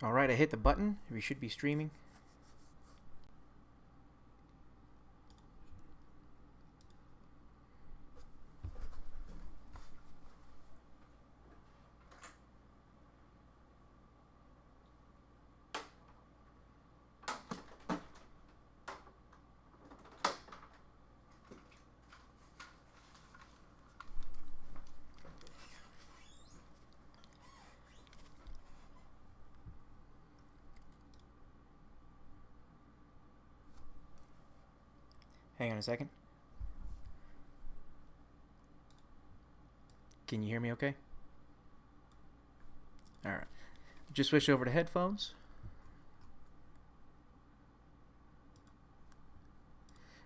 Alright, I hit the button. We should be streaming. Hang on a second. Can you hear me okay? Alright. Just switch over to headphones.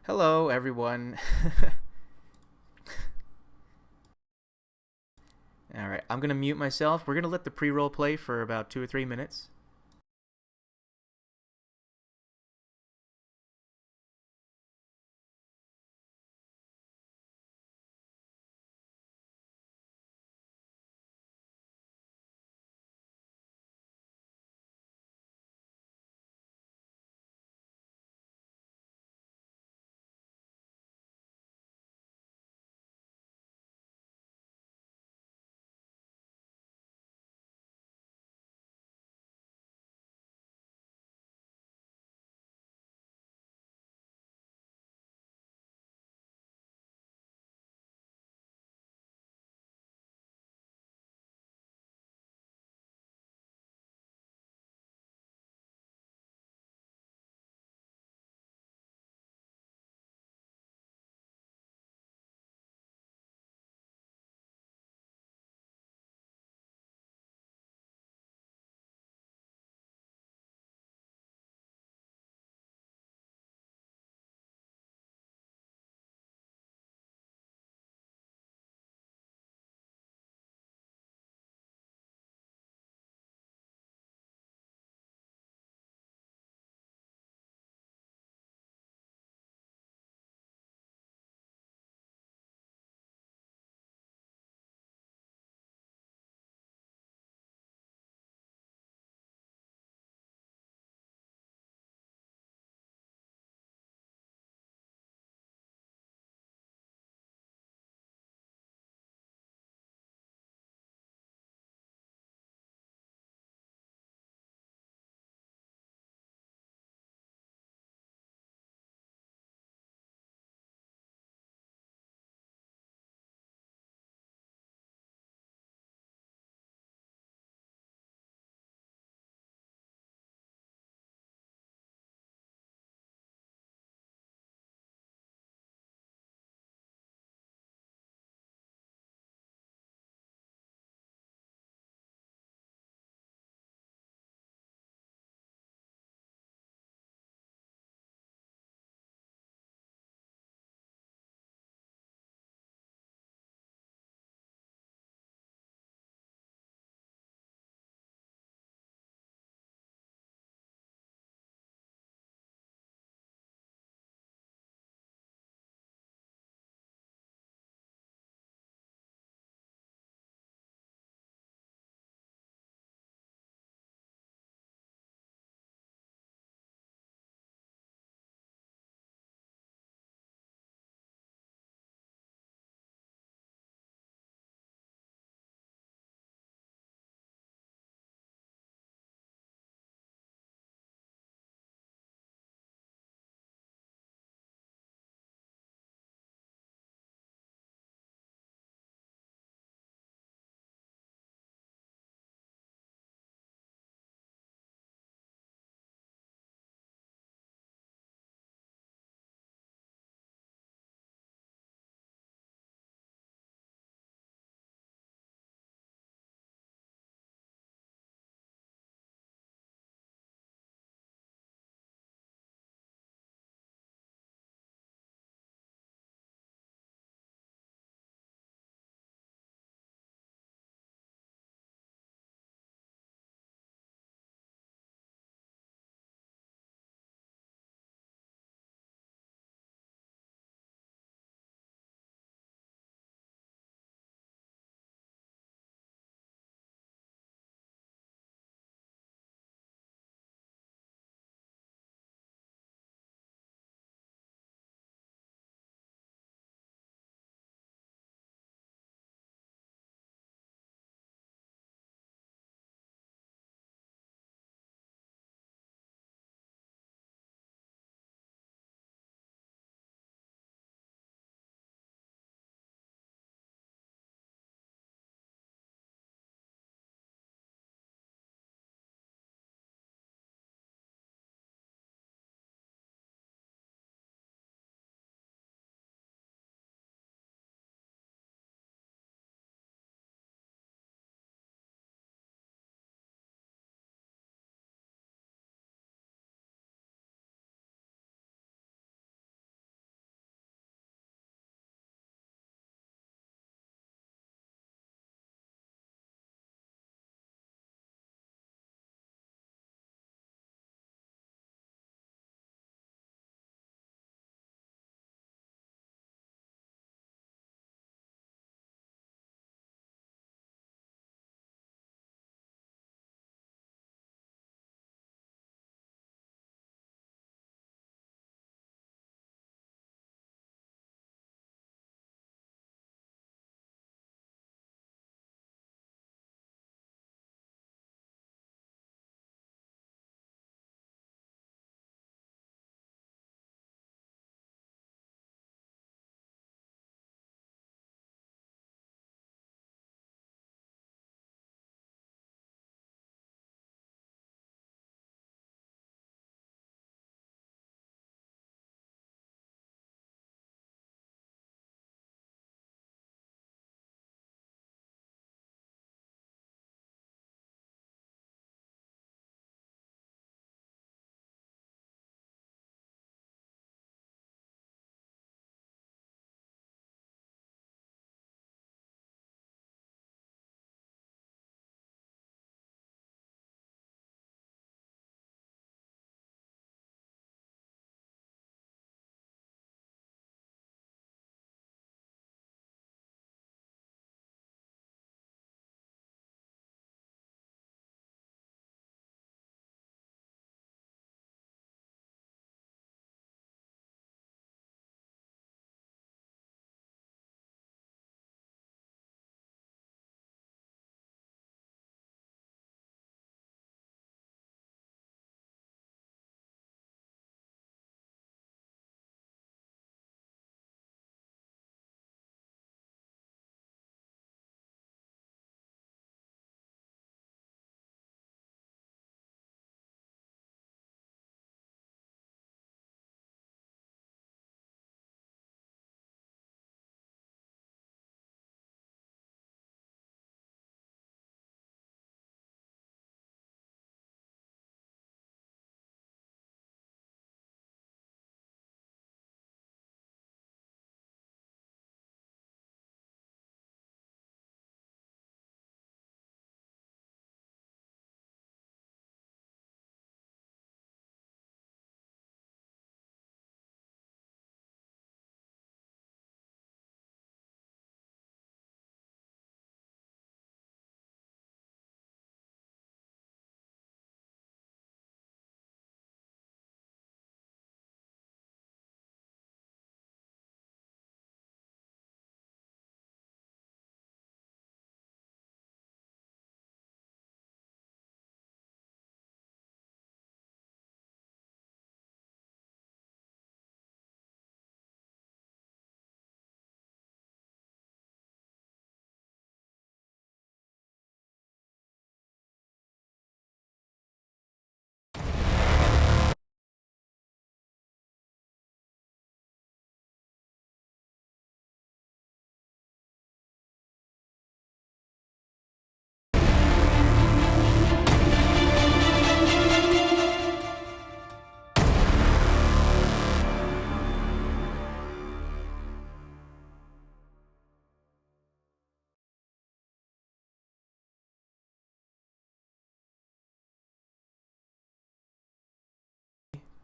Hello, everyone. Alright, I'm going to mute myself. We're going to let the pre-roll play for about 2 or 3 minutes.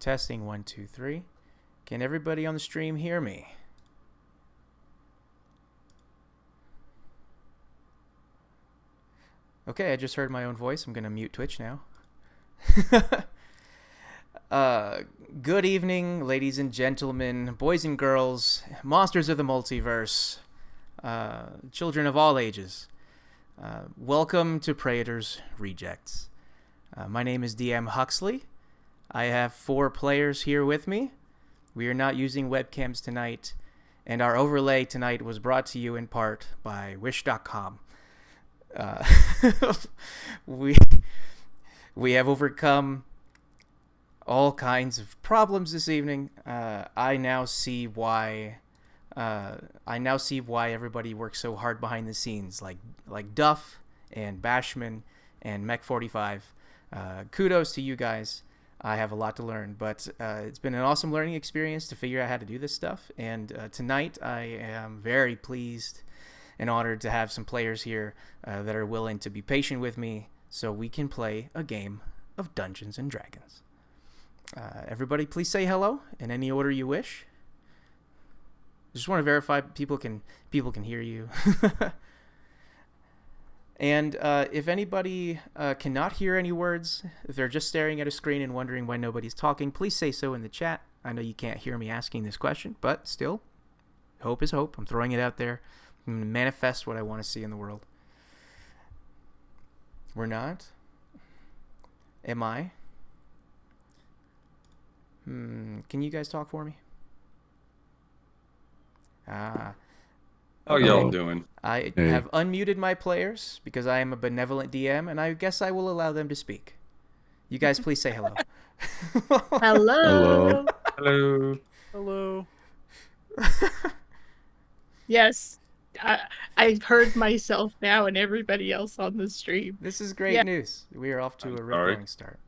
Testing 1, 2, 3. Can everybody on the stream hear me? Okay, I just heard my own voice. I'm going to mute Twitch now. Good evening, ladies and gentlemen, boys and girls, monsters of the multiverse, children of all ages. Welcome to Praetor's Rejects. My name is DM Huxley. I have 4 players here with me. We are not using webcams tonight, and our overlay tonight was brought to you in part by Wish.com. We have overcome all kinds of problems this evening. I now see why everybody works so hard behind the scenes, like Duff and Bashman and Mech45. Kudos to you guys. I have a lot to learn, but it's been an awesome learning experience to figure out how to do this stuff. And tonight I am very pleased and honored to have some players here that are willing to be patient with me so we can play a game of Dungeons and Dragons. Everybody please say hello in any order you wish. Just want to verify people can hear you. And if anybody cannot hear any words, if they're just staring at a screen and wondering why nobody's talking, please say so in the chat. I know you can't hear me asking this question, but still, hope is hope. I'm throwing it out there. I'm going to manifest what I want to see in the world. We're not? Am I? Can you guys talk for me? How y'all doing? I have unmuted my players because I am a benevolent DM, and I guess I will allow them to speak. You guys please say hello. Hello. Hello. Hello. Yes, I've heard myself now and everybody else on the stream. This is great news. We are off to a rip-roaring start.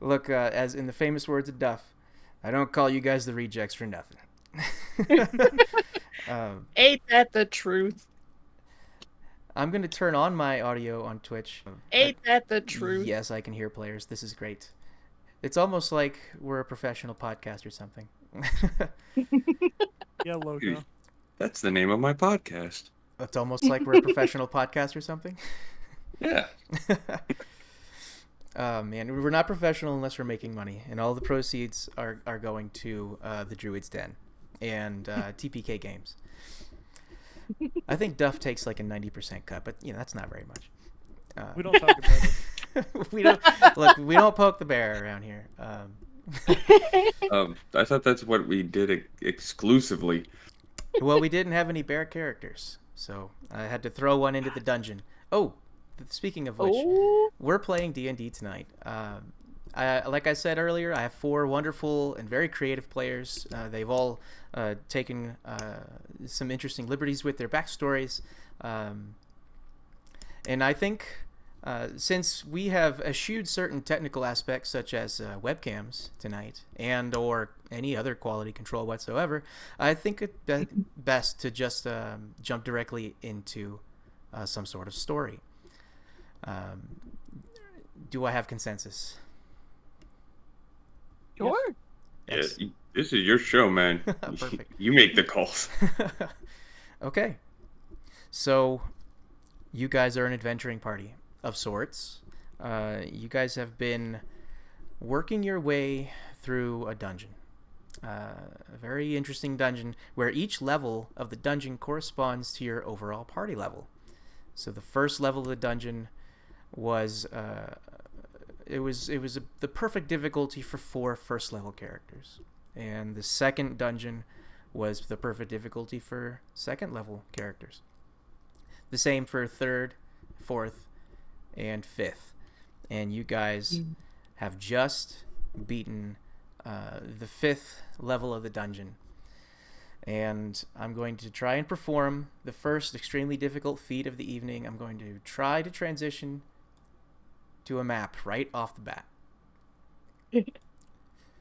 Look, as in the famous words of Duff, I don't call you guys the rejects for nothing. Ain't that the truth? I'm going to turn on my audio on Twitch. Ain't that the truth? Yes, I can hear players. This is great. It's almost like we're a professional podcast or something. Yeah, logo. That's the name of my podcast. It's almost like we're a professional podcast or something. Yeah. Man, we're not professional unless we're making money, and all the proceeds are going to the Druid's Den and TPK Games. I think Duff takes like a 90% cut, but that's not very much. We don't talk about it. we don't poke the bear around here. I thought that's what we did exclusively. Well, we didn't have any bear characters, so I had to throw one into the dungeon. Oh, speaking of which, we're playing D&D tonight. Like I said earlier, I have 4 wonderful and very creative players. They've all taken some interesting liberties with their backstories. And I think since we have eschewed certain technical aspects such as webcams tonight and or any other quality control whatsoever, I think it's best to just jump directly into some sort of story. Do I have consensus? Sure. Yes. Yeah, this is your show, man. Perfect. You make the calls. Okay. So, you guys are an adventuring party of sorts. You guys have been working your way through a dungeon. A very interesting dungeon where each level of the dungeon corresponds to your overall party level. So the first level of the dungeon was the perfect difficulty for 4 first level characters, and the second dungeon was the perfect difficulty for second level characters. The same for 3rd, 4th, and 5th, and you guys have just beaten the 5th level of the dungeon. And I'm going to try and perform the first extremely difficult feat of the evening. I'm going to try to transition to a map right off the bat.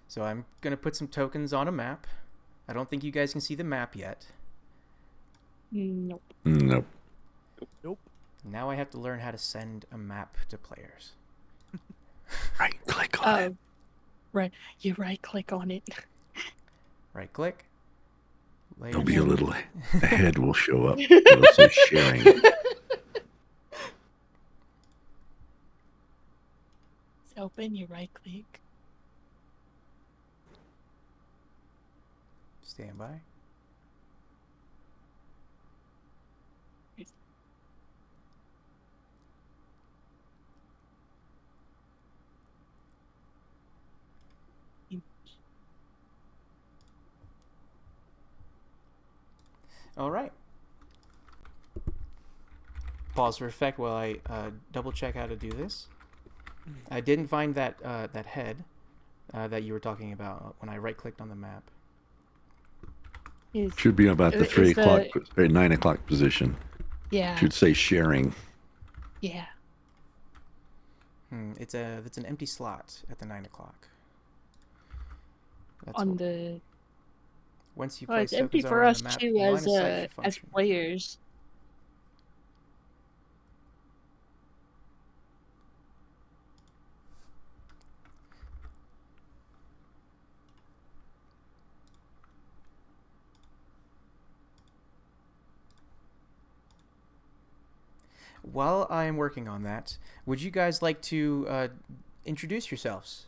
So I'm going to put some tokens on a map. I don't think you guys can see the map yet. Nope. Nope. Nope. Now I have to learn how to send a map to players. Right click on it. Right. You right click on it. Right click. There'll be a little a head will show up. It'll say sharing. It's open, you right click. Stand by. All right. Pause for effect while I double check how to do this. I didn't find that that head that you were talking about when I right-clicked on the map. Should be about the 3 o'clock or 9 o'clock position. Yeah. Should say sharing. Yeah. It's an empty slot at the 9 o'clock. On the. Once you Oh, place it's empty Sokazar for on us the map, too line as of sight should as function. players. While I am working on that, would you guys like to introduce yourselves,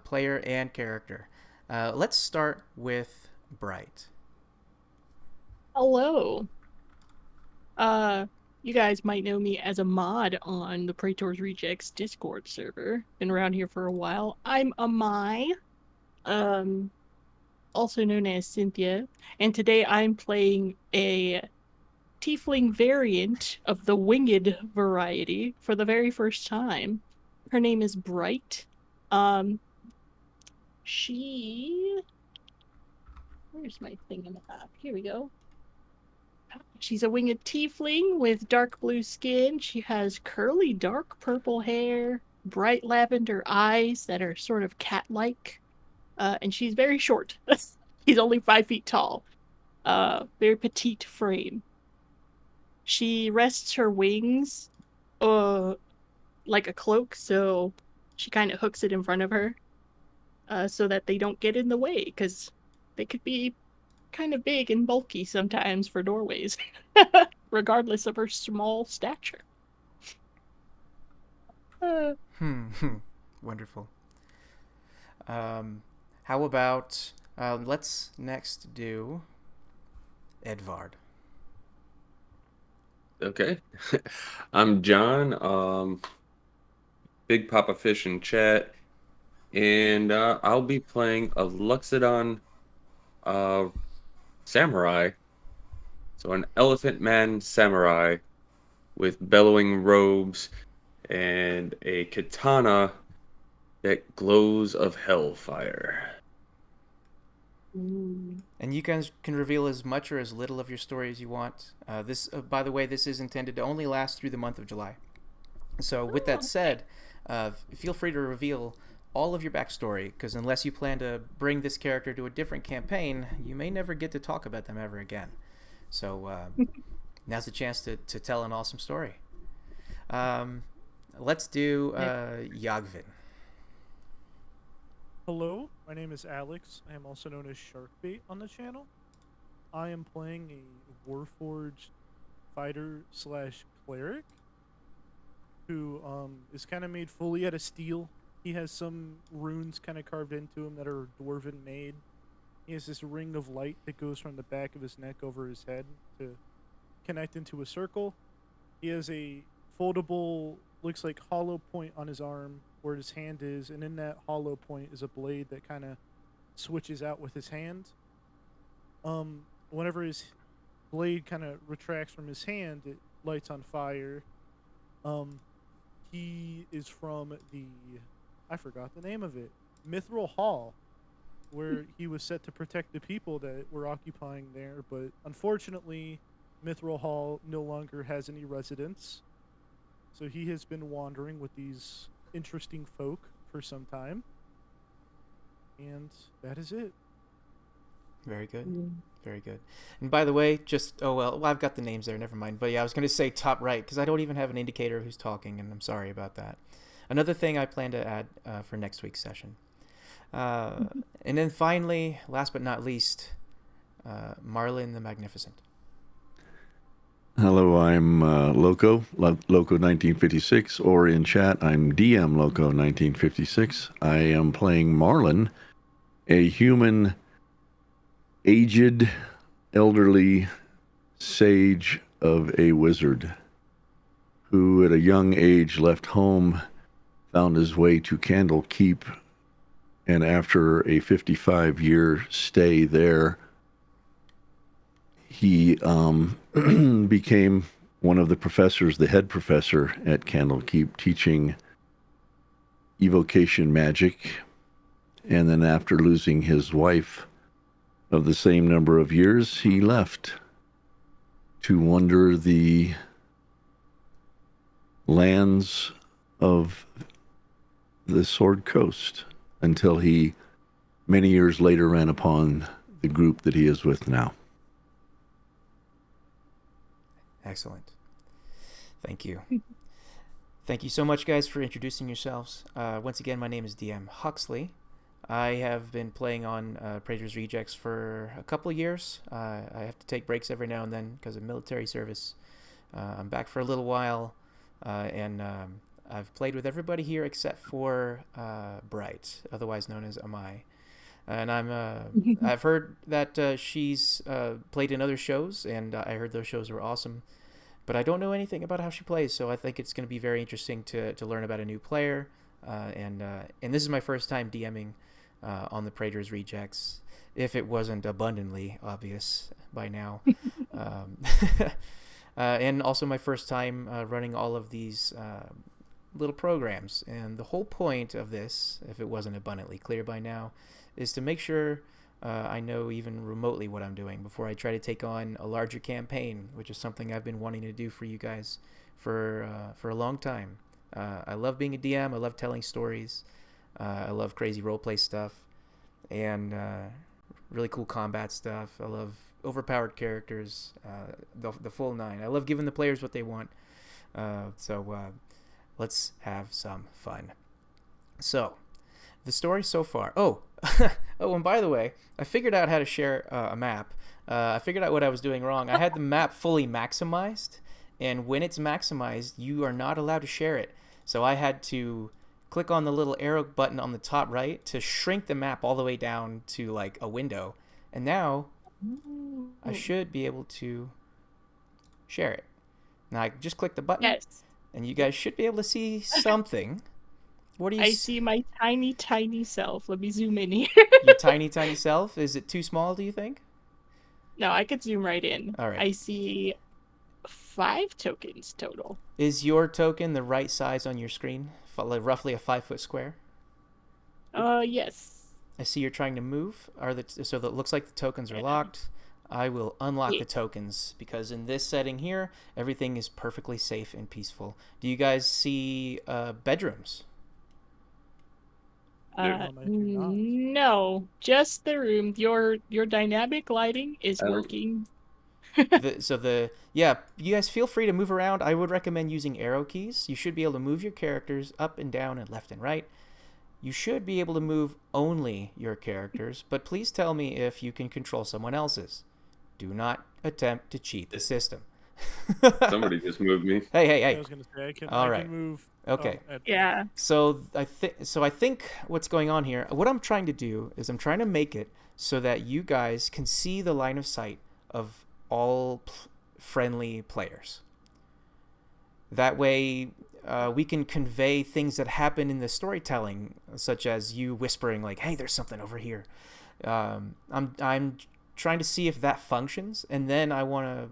player and character? Let's start with Bright. Hello. You guys might know me as a mod on the Praetor's Rejects Discord server. Been around here for a while. I'm Amai, also known as Cynthia, and today I'm playing a tiefling variant of the winged variety for the very first time. Her name is Bright. Where's my thing in the map? Here we go. She's a winged tiefling with dark blue skin. She has curly dark purple hair, bright lavender eyes that are sort of cat-like, and she's very short. She's only 5 feet tall. Very petite frame. She rests her wings like a cloak, so she kind of hooks it in front of her so that they don't get in the way, because they could be kind of big and bulky sometimes for doorways, regardless of her small stature. Wonderful. How about let's next do Edvard. Okay. I'm John, Big Papa Fish in chat, and I'll be playing a Luxodon samurai. So an elephant man samurai with bellowing robes and a katana that glows of hellfire. And you guys can reveal as much or as little of your story as you want. This, by the way, this is intended to only last through the month of July. So with that said, feel free to reveal all of your backstory, because unless you plan to bring this character to a different campaign, you may never get to talk about them ever again. So now's the chance to tell an awesome story. Let's do Yagvin. Hello, my name is Alex. I am also known as Sharkbait on the channel. I am playing a Warforged fighter/cleric who is kind of made fully out of steel. He has some runes kind of carved into him that are dwarven made. He has this ring of light that goes from the back of his neck over his head to connect into a circle. He has a foldable, looks like hollow point on his arm where his hand is, and in that hollow point is a blade that kind of switches out with his hand. Whenever his blade kind of retracts from his hand, it lights on fire. He is from I forgot the name of it, Mithril Hall, where he was set to protect the people that were occupying there, but unfortunately, Mithril Hall no longer has any residents. So he has been wandering with these interesting folk for some time. And that is it. Very good. Very good. And by the way, I've got the names there, never mind. But yeah, I was going to say top right, because I don't even have an indicator of who's talking, and I'm sorry about that. Another thing I plan to add for next week's session. And then finally, last but not least, Marlin the Magnificent. Hello, I'm Loco 1956, or in chat, I'm DM Loco 1956. I am playing Marlin, a human, aged, elderly sage of a wizard who at a young age left home, found his way to Candlekeep, and after a 55-year stay there, he became one of the professors, the head professor at Candlekeep, teaching evocation magic. And then after losing his wife of the same number of years, he left to wander the lands of the Sword Coast until he, many years later, ran upon the group that he is with now. Excellent. Thank you. Thank you so much, guys, for introducing yourselves. Once again, my name is DM Huxley. I have been playing on Praetor's Rejects for a couple of years. I have to take breaks every now and then because of military service. I'm back for a little while, and I've played with everybody here except for Bright, otherwise known as Amai. And I've heard that she's played in other shows, and I heard those shows were awesome. But I don't know anything about how she plays, so I think it's going to be very interesting to learn about a new player. And this is my first time DMing on the Praetor's Rejects, if it wasn't abundantly obvious by now. And also my first time running all of these little programs. And the whole point of this, if it wasn't abundantly clear by now, is to make sure I know even remotely what I'm doing before I try to take on a larger campaign, which is something I've been wanting to do for you guys for a long time. I love being a DM. I love telling stories. I love crazy roleplay stuff and really cool combat stuff. I love overpowered characters, the full nine. I love giving the players what they want. So let's have some fun. So the story so far. Oh, and by the way, I figured out how to share a map. I figured out what I was doing wrong. I had the map fully maximized, and when it's maximized, you are not allowed to share it. So I had to click on the little arrow button on the top right to shrink the map all the way down to like a window. And now I should be able to share it. Now I just click the button, Yes. and you guys should be able to see something. What do you I see my tiny, tiny self. Let me zoom in here. Your tiny, tiny self? Is it too small, do you think? No, I could zoom right in. All right. I see 5 tokens total. Is your token the right size on your screen? Like roughly a 5-foot square? Yes. I see you're trying to move. So that looks like the tokens are locked. I will unlock the tokens because in this setting here, everything is perfectly safe and peaceful. Do you guys see bedrooms? No, just the room. Your dynamic lighting is working. You guys feel free to move around. I would recommend using arrow keys. You should be able to move your characters up and down and left and right. You should be able to move only your characters, but please tell me if you can control someone else's. Do not attempt to cheat the system. Somebody just moved me. Hey. I was gonna say I can move. Okay. Yeah. So I think what's going on here, what I'm trying to do is I'm trying to make it so that you guys can see the line of sight of all friendly players. That way we can convey things that happen in the storytelling, such as you whispering like, hey, there's something over here. I'm trying to see if that functions, and then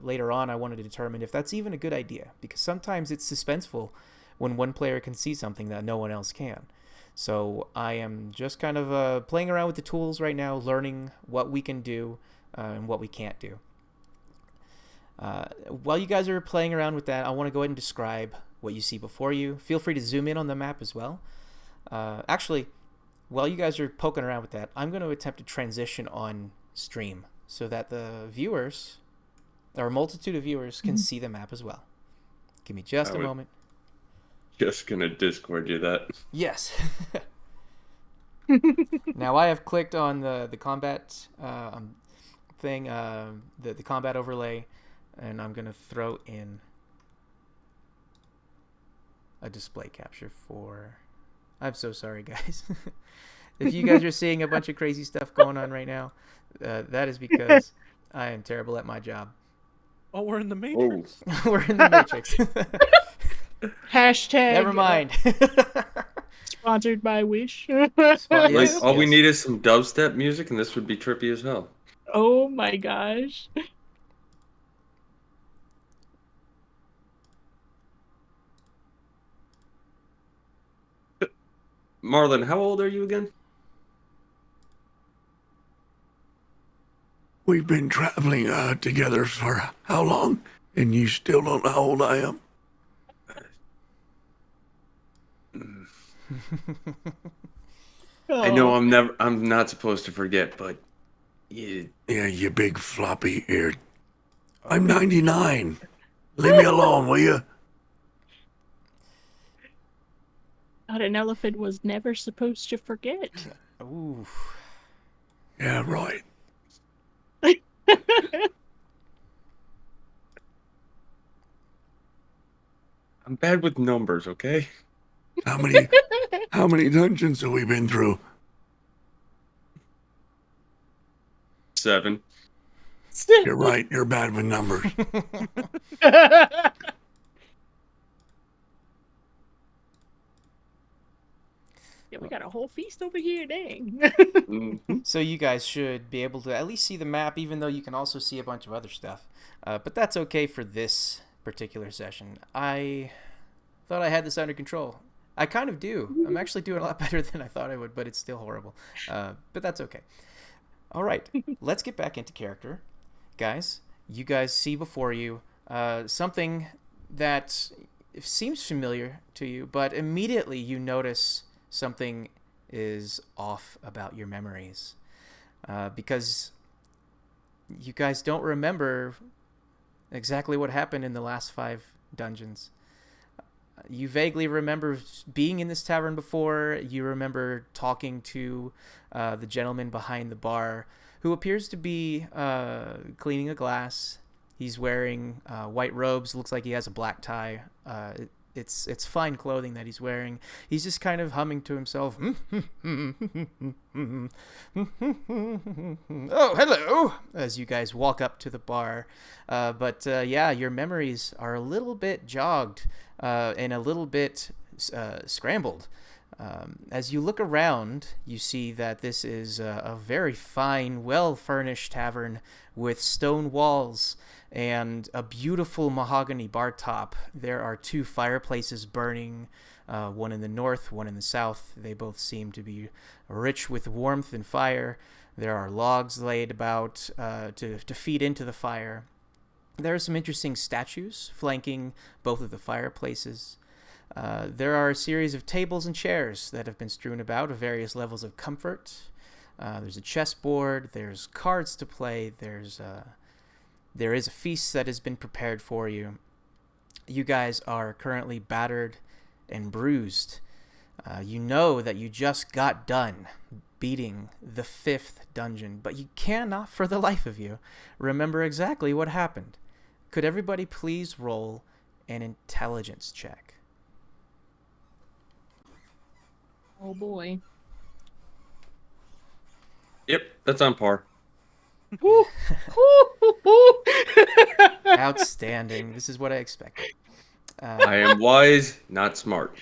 later on I want to determine if that's even a good idea, because sometimes it's suspenseful when one player can see something that no one else can. So I am just kind of playing around with the tools right now, learning what we can do and what we can't do. While you guys are playing around with that, I want to go ahead and describe what you see before you. Feel free to zoom in on the map as well. Actually, while you guys are poking around with that, I'm going to attempt to transition on stream so that the viewers, or a multitude of viewers, can see the map as well. Give me just a moment. Just gonna Discord you that. Yes. Now I have clicked on the combat thing, the combat overlay, and I'm gonna throw in a display capture for. I'm so sorry, guys. If you guys are seeing a bunch of crazy stuff going on right now, that is because I am terrible at my job. Oh, we're in the Matrix. We're in the Matrix. Hashtag. Never mind. Sponsored by Wish. Yes, All we yes. need is some dubstep music, and this would be trippy as hell. Oh my gosh. Marlon, how old are you again? We've been traveling together for how long? And you still don't know how old I am? I know I'm not supposed to forget, but you. Yeah, you big floppy eared. I'm 99. Leave me alone, will you? Thought an elephant was never supposed to forget. Ooh. Yeah, right. I'm bad with numbers, okay? How many dungeons have we been through? 7. You're right, you're bad with numbers. Yeah, we got a whole feast over here, dang. Mm-hmm. So you guys should be able to at least see the map, even though you can also see a bunch of other stuff. But that's okay for this particular session. I thought I had this under control. I kind of do. I'm actually doing a lot better than I thought I would, but it's still horrible. But that's okay. All right, let's get back into character. Guys, you guys see before you something that seems familiar to you, but immediately you notice something is off about your memories. Because you guys don't remember exactly what happened in the last 5 dungeons. You vaguely remember being in this tavern before. You remember talking to the gentleman behind the bar, who appears to be cleaning a glass. He's wearing white robes. Looks like he has a black tie. It's fine clothing that he's wearing. He's just kind of humming to himself. Oh, hello! As you guys walk up to the bar. But yeah, your memories are a little bit jogged and a little bit scrambled. As you look around, you see that this is a very fine, well-furnished tavern with stone walls and a beautiful mahogany bar top. There are 2 fireplaces burning, one in the north, one in the south. They both seem to be rich with warmth and fire. There are logs laid about to feed into the fire. There are some interesting statues flanking both of the fireplaces. There are a series of tables and chairs that have been strewn about of various levels of comfort. There's a chessboard. There's cards to play. There is a feast that has been prepared for you. You guys are currently battered and bruised. You know that you just got done beating the 5th dungeon, but you cannot for the life of you remember exactly what happened. Could everybody please roll an intelligence check? Oh boy. Yep, that's on par. Outstanding. This is what I expected. I am wise, not smart.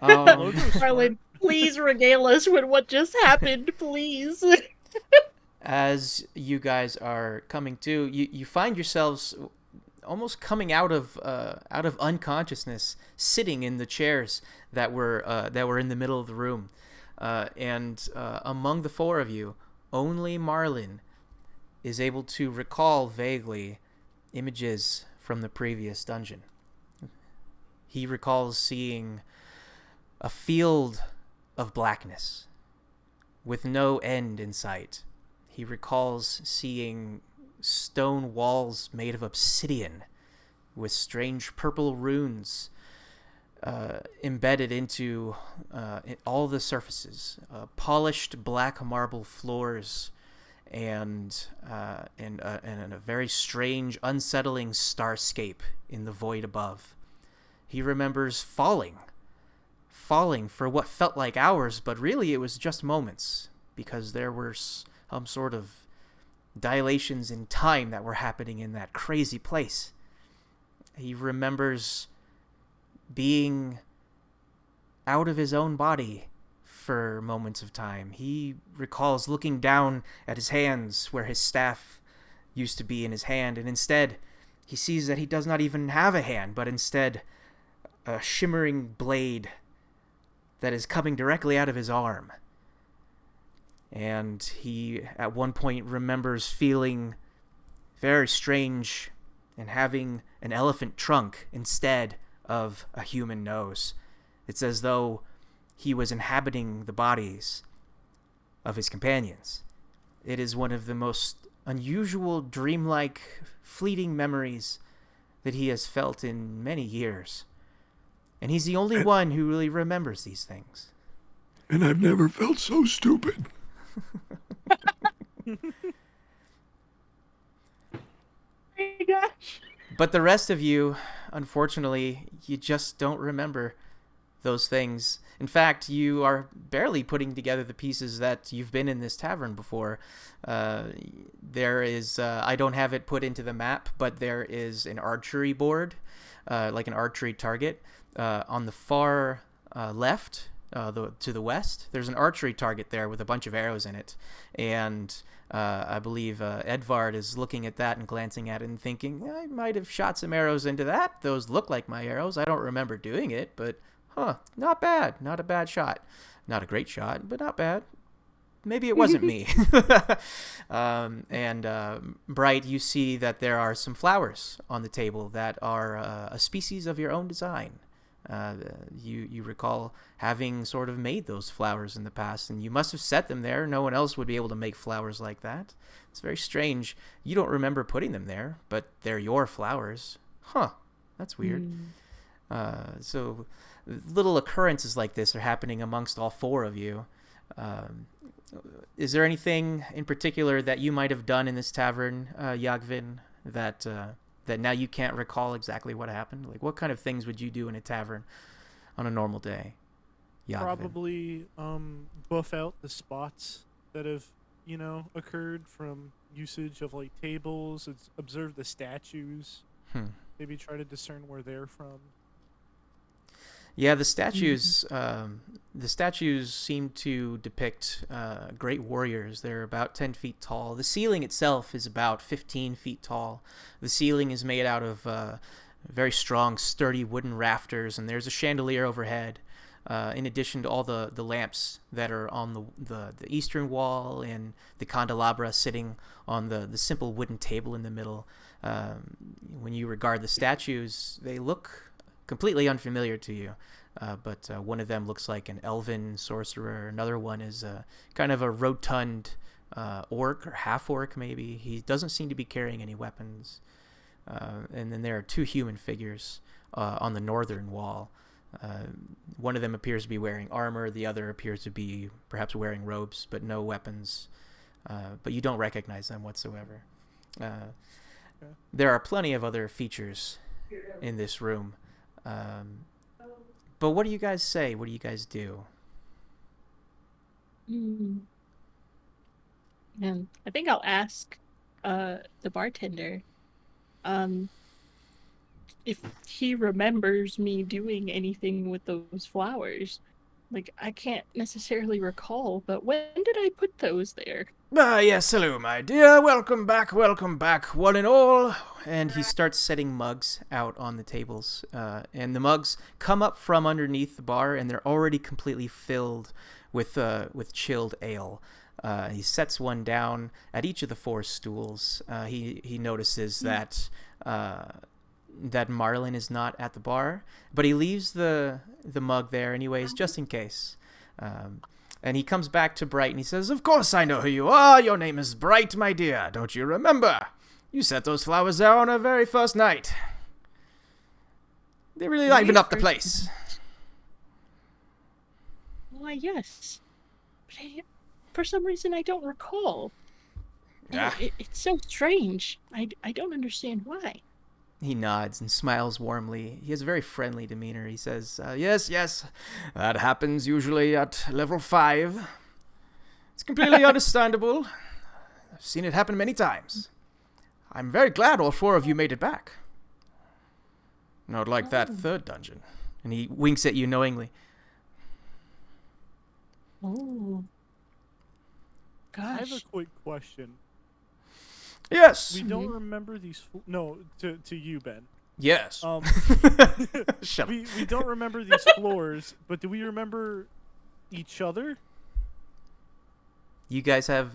Harlan, please regale us with what just happened, please. As you guys are coming to, you find yourselves almost coming out of unconsciousness, sitting in the chairs that were in the middle of the room, and among the 4 of you, only Marlon is able to recall vaguely images from the previous dungeon. He recalls seeing a field of blackness with no end in sight. He recalls seeing stone walls made of obsidian with strange purple runes embedded into all the surfaces, polished black marble floors, and a very strange, unsettling starscape in the void above. He remembers falling for what felt like hours, but really it was just moments, because there were some sort of dilations in time that were happening in that crazy place. He remembers being out of his own body for moments of time. He recalls looking down at his hands where his staff used to be in his hand, and instead he sees that he does not even have a hand, but instead a shimmering blade that is coming directly out of his arm. And he, at one point, remembers feeling very strange and having an elephant trunk instead of a human nose. It's as though he was inhabiting the bodies of his companions. It is one of the most unusual, dreamlike, fleeting memories that he has felt in many years. And he's the only one who really remembers these things. And I've never felt so stupid. Oh my gosh. But the rest of you, unfortunately, you just don't remember those things. In fact, you are barely putting together the pieces that you've been in this tavern before. There is, I don't have it put into the map, but there is an archery board, like an archery target. On the far left, to the west, there's an archery target there with a bunch of arrows in it. And I believe Edvard is looking at that and glancing at it and thinking, I might have shot some arrows into that. Those look like my arrows. I don't remember doing it, but not bad. Not a bad shot. Not a great shot, but not bad. Maybe it wasn't me. Bright, you see that there are some flowers on the table that are a species of your own design. You recall having sort of made those flowers in the past, and you must have set them there. No one else would be able to make flowers like that. It's very strange. You don't remember putting them there, but they're your flowers. That's weird. So little occurrences like this are happening amongst all four of you. Is there anything in particular that you might have done in this tavern, Yagvin, that now you can't recall exactly what happened? Like, what kind of things would you do in a tavern on a normal day, Yagvin? Probably buff out the spots that have, occurred from usage of, like, tables, observe the statues, maybe try to discern where they're from. Yeah, the statues seem to depict great warriors. They're about 10 feet tall. The ceiling itself is about 15 feet tall. The ceiling is made out of very strong, sturdy wooden rafters, and there's a chandelier overhead, in addition to all the lamps that are on the eastern wall and the candelabra sitting on the simple wooden table in the middle. When you regard the statues, they look completely unfamiliar to you, but one of them looks like an elven sorcerer. Another one is kind of a rotund orc, or half orc maybe. He doesn't seem to be carrying any weapons. And then there are two human figures on the northern wall. One of them appears to be wearing armor. The other appears to be perhaps wearing robes, but no weapons. But you don't recognize them whatsoever. There are plenty of other features in this room. But what do you guys say? What do you guys do? And I think I'll ask the bartender if he remembers me doing anything with those flowers. Like, I can't necessarily recall, but when did I put those there? Yes, hello, my dear. Welcome back, one and all. And he starts setting mugs out on the tables. And the mugs come up from underneath the bar, and they're already completely filled with chilled ale. He sets one down at each of the four stools. He notices that Marlin is not at the bar, but he leaves the mug there anyways, just in case. And he comes back to Bright and he says, "Of course I know who you are. Your name is Bright, my dear. Don't you remember? You set those flowers there on our very first night. They really livened up the place." Why, yes. But for some reason, I don't recall. Ah. It's so strange. I don't understand why. He nods and smiles warmly. He has a very friendly demeanor. He says, yes, that happens usually at level 5. It's completely understandable. I've seen it happen many times. I'm very glad all 4 of you made it back. Not like that 3rd dungeon. And he winks at you knowingly. Oh. Gosh. I have a quick question. Yes. We don't remember these. No, to you, Ben. Yes. Shut up. We don't remember these floors, but do we remember each other? You guys have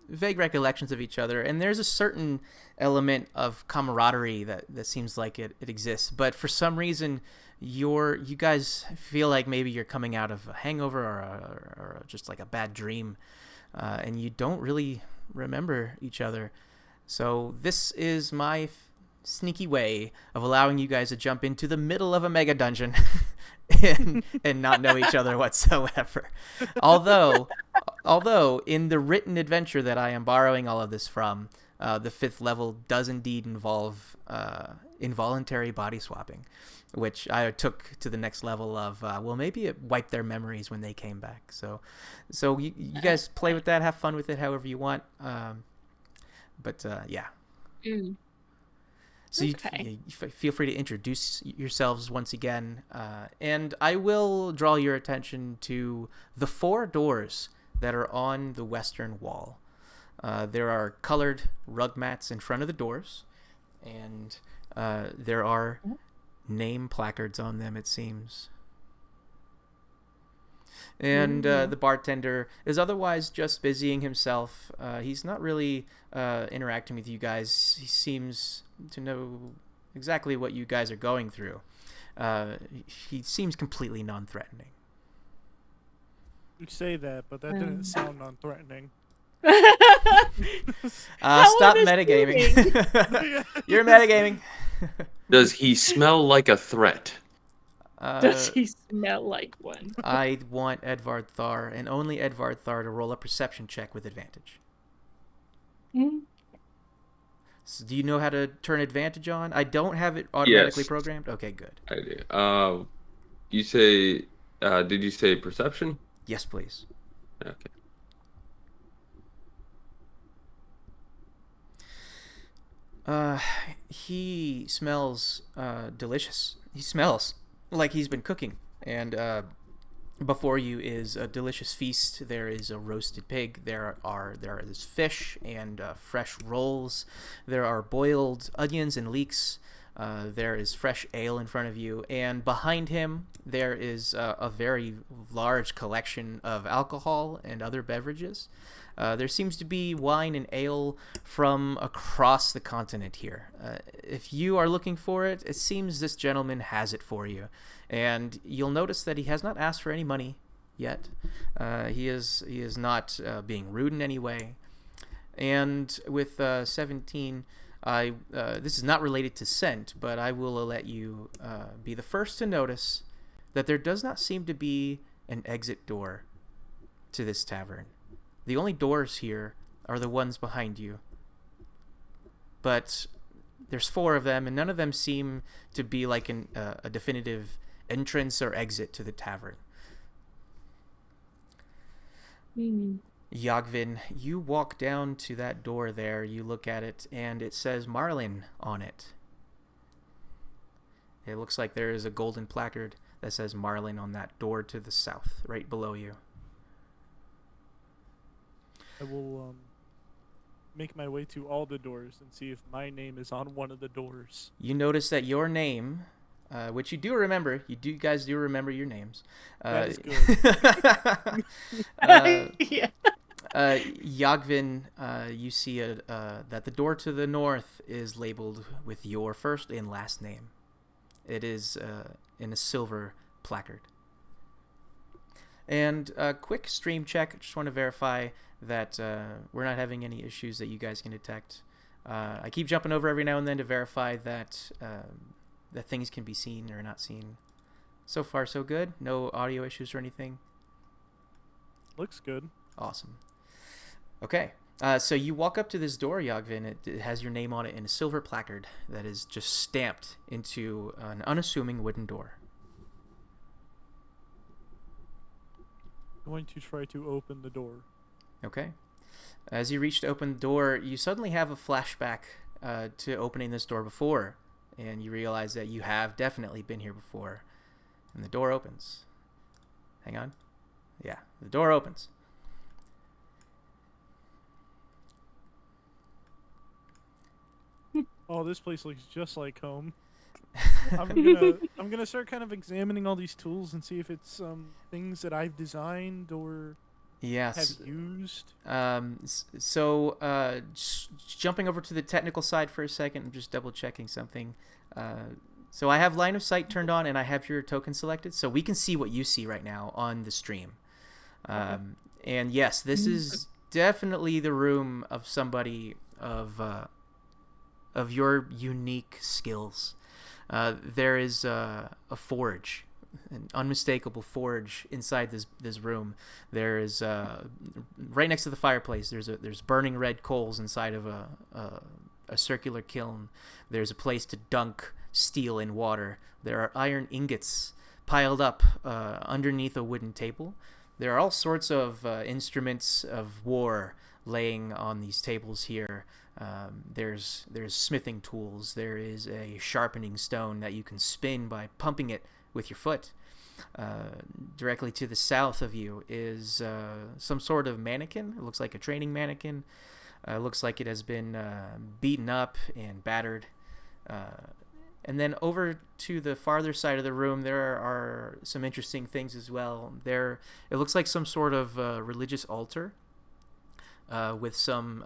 vague recollections of each other, and there's a certain element of camaraderie that seems like it exists. But for some reason, you guys feel like maybe you're coming out of a hangover or just like a bad dream, and you don't really remember each other. So this is my sneaky way of allowing you guys to jump into the middle of a mega dungeon and not know each other whatsoever. Although in the written adventure that I am borrowing all of this from, the 5th level does indeed involve involuntary body swapping, which I took to the next level of, maybe it wiped their memories when they came back. So you guys play with that, have fun with it however you want. Yeah. Mm. So you feel free to introduce yourselves once again, and I will draw your attention to the 4 doors that are on the western wall. There are colored rug mats in front of the doors, and there are name placards on them, it seems. And the bartender is otherwise just busying himself. He's not really interacting with you guys. He seems to know exactly what you guys are going through. He seems completely non-threatening. You say that, but that didn't sound non-threatening. Stop metagaming. You're metagaming. Does he smell like a threat? Does he smell like one? I want Edvard Thar, and only Edvard Thar, to roll a perception check with advantage. Mm. So do you know how to turn advantage on? I don't have it automatically Yes. programmed. Okay, good. I do. You say, did you say perception? Yes, please. Okay. He smells delicious. He smells like he's been cooking. And before you is a delicious feast. There is a roasted pig. There is fish and fresh rolls. There are boiled onions and leeks. There is fresh ale in front of you, and behind him there is a very large collection of alcohol and other beverages. There seems to be wine and ale from across the continent here. If you are looking for it, it seems this gentleman has it for you. And you'll notice that he has not asked for any money yet. He is not being rude in any way. And with 17... this is not related to scent, but I will let you be the first to notice that there does not seem to be an exit door to this tavern. The only doors here are the ones behind you. But there's 4 of them, and none of them seem to be like a definitive entrance or exit to the tavern. Yagvin, you walk down to that door there, you look at it, and it says Marlin on it. It looks like there is a golden placard that says Marlin on that door to the south, right below you. I will make my way to all the doors and see if my name is on one of the doors. You notice that your name, which you do remember, you guys do remember your names. That is good. Yeah. Yagvin, you see that the door to the north is labeled with your first and last name. It is in a silver placard. And a quick stream check. I just want to verify that we're not having any issues that you guys can detect. I keep jumping over every now and then to verify that that things can be seen or not seen. So far, so good. No audio issues or anything. Looks good. Awesome. Okay. So you walk up to this door, Yagvin. It has your name on it in a silver placard that is just stamped into an unassuming wooden door. I'm going to try to open the door. Okay. As you reach to open the door, you suddenly have a flashback to opening this door before, and you realize that you have definitely been here before. And the door opens. Hang on. Yeah, the door opens. Oh, this place looks just like home. I'm gonna start kind of examining all these tools and see if it's things that I've designed or Yes. have used. Jumping over to the technical side for a second, I'm just double checking something. So I have line of sight turned on, and I have your token selected, so we can see what you see right now on the stream. And yes, this is definitely the room of somebody of your unique skills. There is a forge, an unmistakable forge inside this room. There is right next to the fireplace. There's burning red coals inside of a circular kiln. There's a place to dunk steel in water. There are iron ingots piled up underneath a wooden table. There are all sorts of instruments of war laying on these tables here. There's smithing tools. There is a sharpening stone that you can spin by pumping it with your foot. Directly to the south of you is some sort of mannequin. It looks like a training mannequin. It looks like it has been beaten up and battered. And then over to the farther side of the room, there are some interesting things as well. It looks like some sort of religious altar with some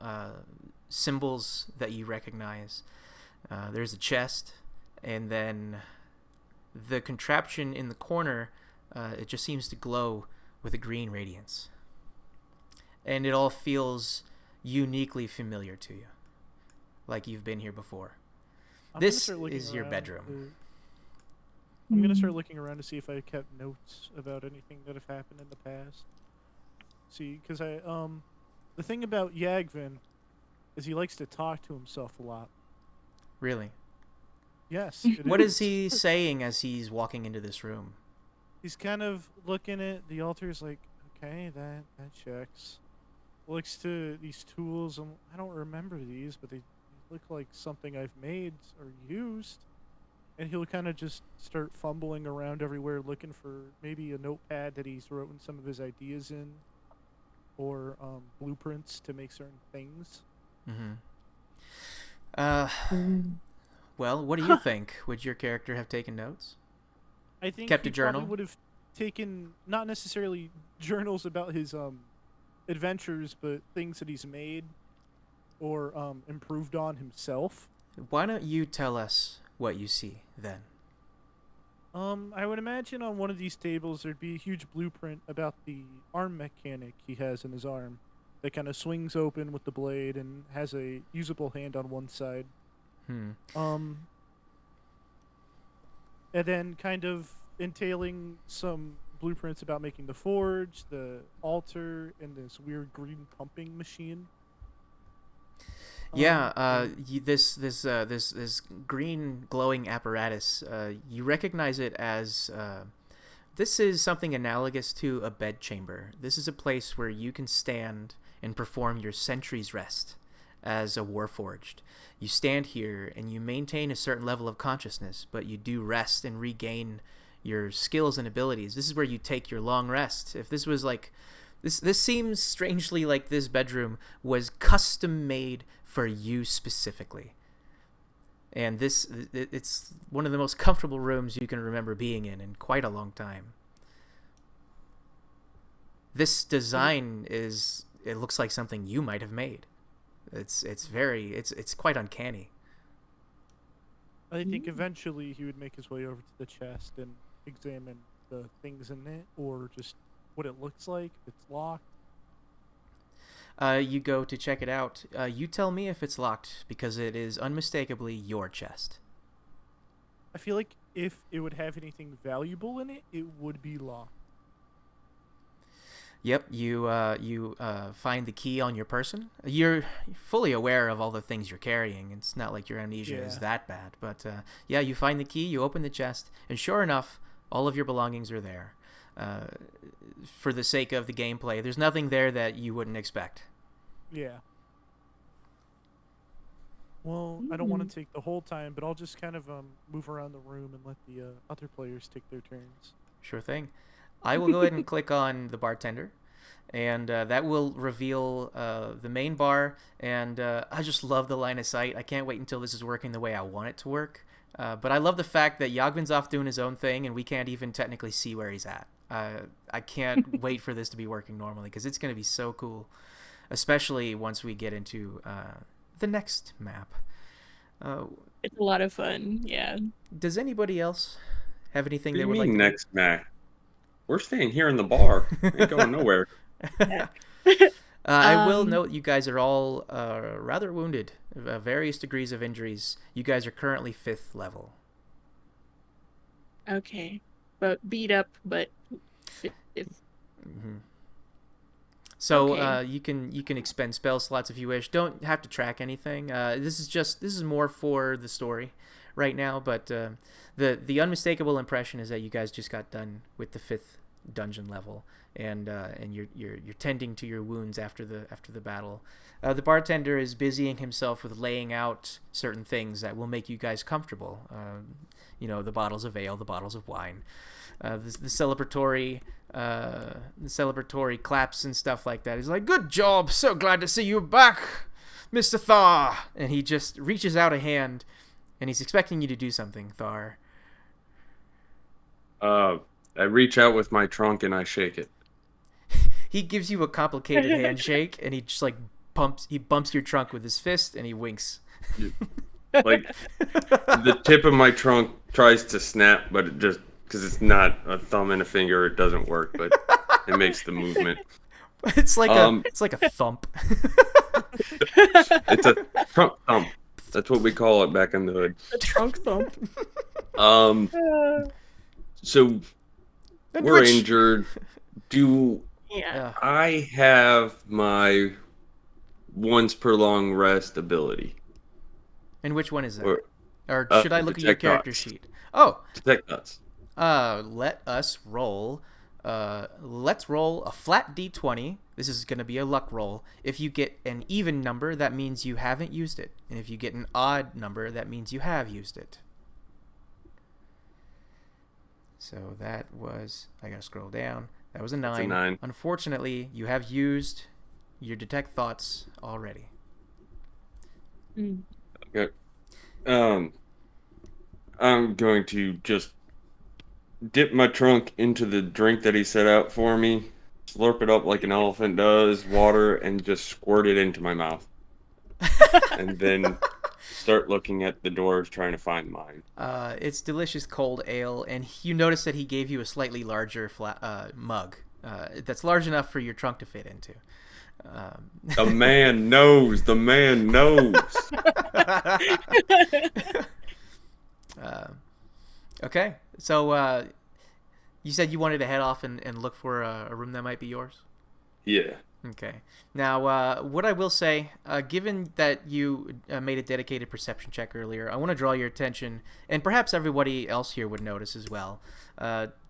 symbols that you recognize. There's a chest, and then the contraption in the corner, it just seems to glow with a green radiance. And it all feels uniquely familiar to you, like you've been here before. This is your bedroom. I'm gonna start looking around to see if I kept notes about anything that have happened in the past. See, because the thing about Yagvin is he likes to talk to himself a lot. Really? Yes. What is he saying as he's walking into this room? He's kind of looking at the altars like, okay, that checks. Looks to these tools, and I don't remember these, but they look like something I've made or used. And he'll kind of just start fumbling around everywhere looking for maybe a notepad that he's written some of his ideas in, or blueprints to make certain things. Well, what do you think? Would your character have taken notes? I think Kept he a journal? probably would have taken not necessarily journals about his adventures, but things that he's made or improved on himself. Why don't you tell us what you see then? I would imagine on one of these tables there'd be a huge blueprint about the arm mechanic he has in his arm that kind of swings open with the blade and has a usable hand on one side. And then kind of entailing some blueprints about making the forge, the altar, and this weird green pumping machine. Yeah, this green glowing apparatus, you recognize it as this is something analogous to a bedchamber. This is a place where you can stand and perform your sentry's rest as a warforged. You stand here and you maintain a certain level of consciousness, but you do rest and regain your skills and abilities. This is where you take your long rest. If this was like this seems strangely like this bedroom was custom made for you specifically. And it's one of the most comfortable rooms you can remember being in quite a long time. This design it looks like something you might have made. It's quite uncanny. I think eventually he would make his way over to the chest and examine the things in it, or just what it looks like, if it's locked. You go to check it out. You tell me if it's locked, because it is unmistakably your chest. I feel like if it would have anything valuable in it, it would be locked. Yep, you find the key on your person. You're fully aware of all the things you're carrying. It's not like your amnesia is Yeah. that bad. But yeah, you find the key, you open the chest, and sure enough, all of your belongings are there. Uh, for the sake of the gameplay, there's nothing there that you wouldn't expect. Yeah. Well, I don't want to take the whole time, but I'll just kind of move around the room and let the other players take their turns. Sure thing. I will go ahead and click on the bartender, and that will reveal the main bar. And I just love the line of sight. I can't wait until this is working the way I want it to work. But I love the fact that Yogvin's off doing his own thing, and we can't even technically see where he's at. I can't wait for this to be working normally, because it's going to be so cool, especially once we get into the next map. It's a lot of fun, yeah. Does anybody else have anything What do they you would like mean to next match? We're staying here in the bar. Ain't going nowhere. I will note you guys are all rather wounded, various degrees of injuries. You guys are currently 5th level. Okay. But beat up, but Mm-hmm. So Okay. you can expend spell slots if you wish. Don't have to track anything. This is more for the story right now. But the unmistakable impression is that you guys just got done with the 5th dungeon level, and you're tending to your wounds after the battle. The bartender is busying himself with laying out certain things that will make you guys comfortable. The bottles of ale, the bottles of wine, the celebratory claps and stuff like that. He's like, "Good job! So glad to see you back, Mr. Thar!" And he just reaches out a hand, and he's expecting you to do something, Thar. I reach out with my trunk and I shake it. He gives you a complicated handshake, and he just like bumps your trunk with his fist, and he winks. Like the tip of my trunk tries to snap, but it just because it's not a thumb and a finger, it doesn't work. But it makes the movement. It's like a thump. It's a trunk thump. That's what we call it back in the hood. a trunk thump. So And we're which- injured. Do Yeah. I have my once per long rest ability? And which one is that? Or Or should I look at your detect character thoughts. sheet? Oh, Detect nuts. let us roll. Let's roll a flat d20. This is going to be a luck roll. If you get an even number, that means you haven't used it. And if you get an odd number, that means you have used it. So that was, I got to scroll down. That was a 9. a 9. Unfortunately, you have used your detect thoughts already. Mm. Okay. I'm going to just dip my trunk into the drink that he set out for me, slurp it up like an elephant does, water, and just squirt it into my mouth. And then start looking at the doors trying to find mine. It's delicious cold ale, and you notice that he gave you a slightly larger mug that's large enough for your trunk to fit into. The man knows. The man knows. Okay, so you said you wanted to head off and look for a room that might be yours? Yeah. Okay. Now, what I will say, given that you made a dedicated perception check earlier, I want to draw your attention, and perhaps everybody else here would notice as well,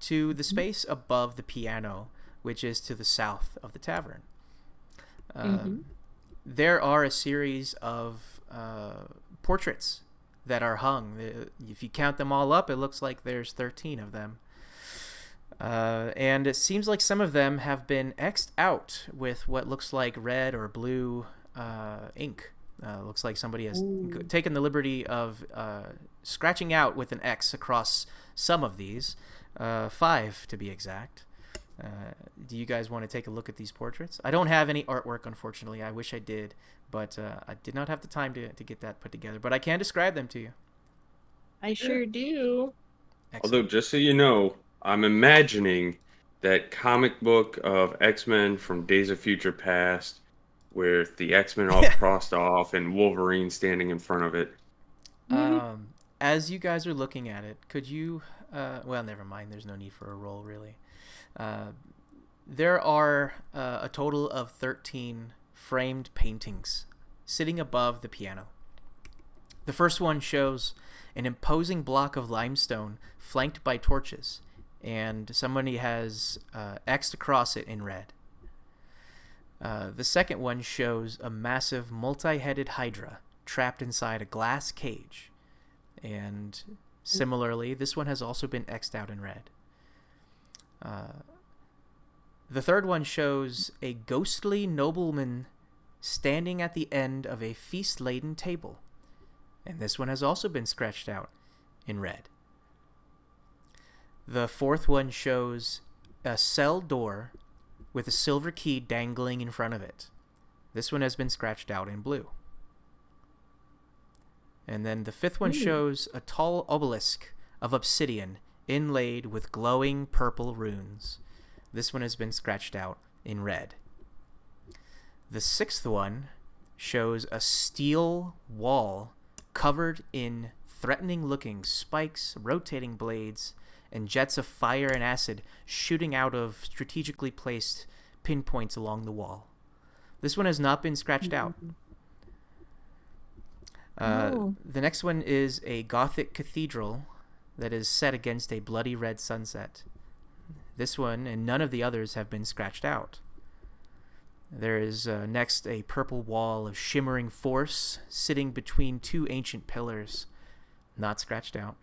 to the space above the piano, which is to the south of the tavern. There are a series of portraits that are hung. If you count them all up, it looks like there's 13 of them. And it seems like some of them have been X'd out with what looks like red or blue ink. Looks like somebody has taken the liberty of scratching out with an X across some of these, 5 to be exact. Do you guys want to take a look at these portraits? I don't have any artwork, unfortunately. I wish I did, but I did not have the time to get that put together. But I can describe them to you. I sure do. Excellent. Although, just so you know, I'm imagining that comic book of X-Men from Days of Future Past, with the X-Men all crossed off and Wolverine standing in front of it. as you guys are looking at it, could you? Well, never mind. There's no need for a roll, really. There are a total of 13 framed paintings sitting above the piano. The first one shows an imposing block of limestone flanked by torches, and somebody has X'd across it in red. The second one shows a massive multi-headed hydra trapped inside a glass cage, and similarly, this one has also been X'd out in red. The third one shows a ghostly nobleman standing at the end of a feast-laden table, and this one has also been scratched out in red. The fourth one shows a cell door with a silver key dangling in front of it. This one has been scratched out in blue. And then the fifth one shows a tall obelisk of obsidian inlaid with glowing purple runes. This one has been scratched out in red. The sixth one shows a steel wall covered in threatening-looking spikes, rotating blades, and jets of fire and acid shooting out of strategically placed pinpoints along the wall. This one has not been scratched out. The next one is a Gothic cathedral that is set against a bloody red sunset. This one and none of the others have been scratched out. There is next a purple wall of shimmering force sitting between two ancient pillars, not scratched out.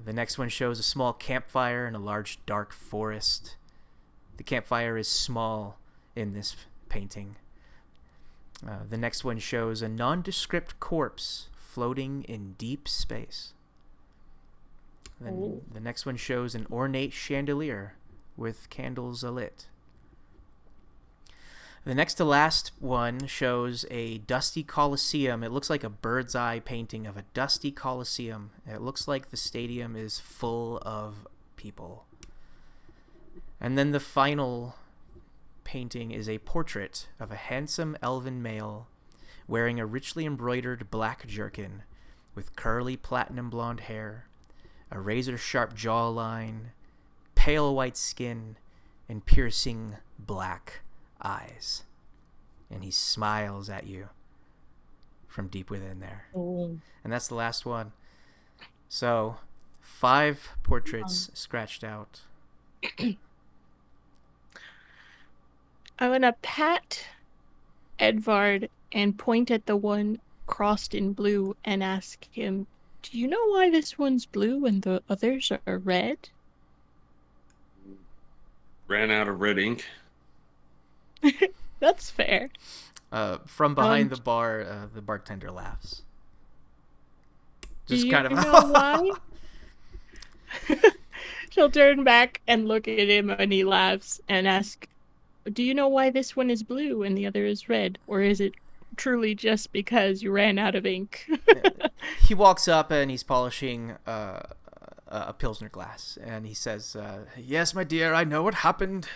The next one shows a small campfire in a large dark forest. The campfire is small in this painting. The next one shows a nondescript corpse floating in deep space. Then the next one shows an ornate chandelier with candles alit. The next to last one shows a dusty coliseum. It looks like a bird's eye painting of a dusty coliseum. It looks like the stadium is full of people. And then the final painting is a portrait of a handsome elven male wearing a richly embroidered black jerkin with curly platinum blonde hair, a razor-sharp jawline, pale white skin, and piercing black eyes. And he smiles at you from deep within there. And that's the last one. So 5 portraits scratched out. I'm gonna pat Edvard and point at the one crossed in blue and ask him, do you know why this one's blue and the others are red? Ran out of red ink. That's fair. From behind the bar, the bartender laughs. Just do kind you of know why? She'll turn back and look at him and he laughs and ask, do you know why this one is blue and the other is red? Or is it truly just because you ran out of ink? He walks up and he's polishing a Pilsner glass. And he says, yes, my dear, I know what happened.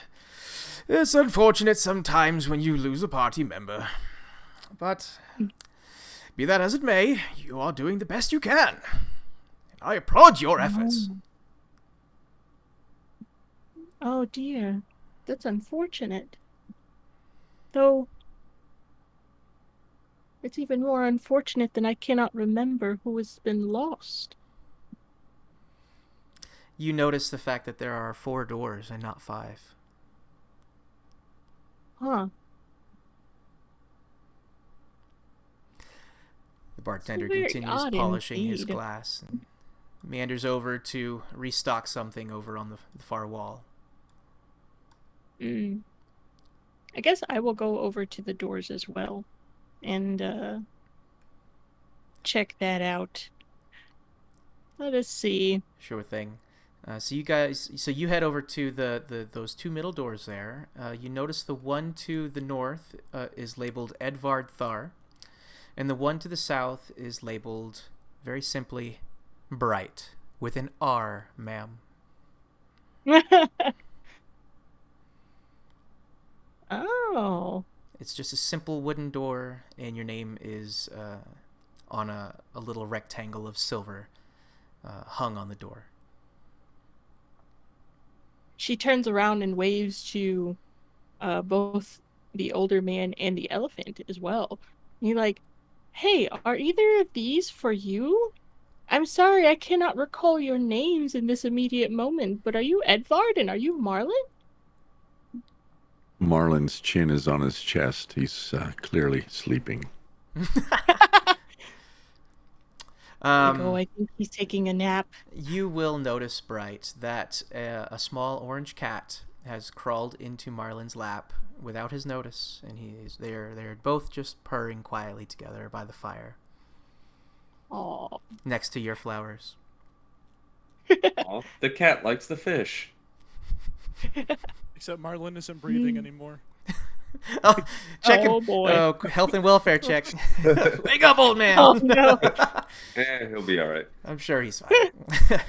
It's unfortunate sometimes when you lose a party member. But be that as it may, you are doing the best you can. I applaud your efforts. Oh dear. That's unfortunate. Though, it's even more unfortunate than I cannot remember who has been lost. You notice the fact that there are 4 doors and not 5. Huh. The bartender Very continues odd polishing his indeed. glass and meanders over to restock something over on the far wall. I guess I will go over to the doors as well and check that out. Let us see. Sure thing. So you head over to those 2 middle doors there. You notice the one to the north is labeled Edvard Thar, and the one to the south is labeled very simply Bright with an R, ma'am. Oh. It's just a simple wooden door, and your name is on a little rectangle of silver hung on the door. She turns around and waves to both the older man and the elephant as well. And you're like, hey, are either of these for you? I'm sorry, I cannot recall your names in this immediate moment, but are you Edvard and are you Marlin? Marlin's chin is on his chest. He's clearly sleeping. I think he's taking a nap. You will notice, Bright, that a small orange cat has crawled into Marlin's lap without his notice, and they're both just purring quietly together by the fire. Aww. Next to your flowers. Aw, the cat likes the fish. Except Marlin isn't breathing anymore. Oh, Oh, boy. Health and welfare check. Wake up, old man. Oh, no. He'll be all right. I'm sure he's fine.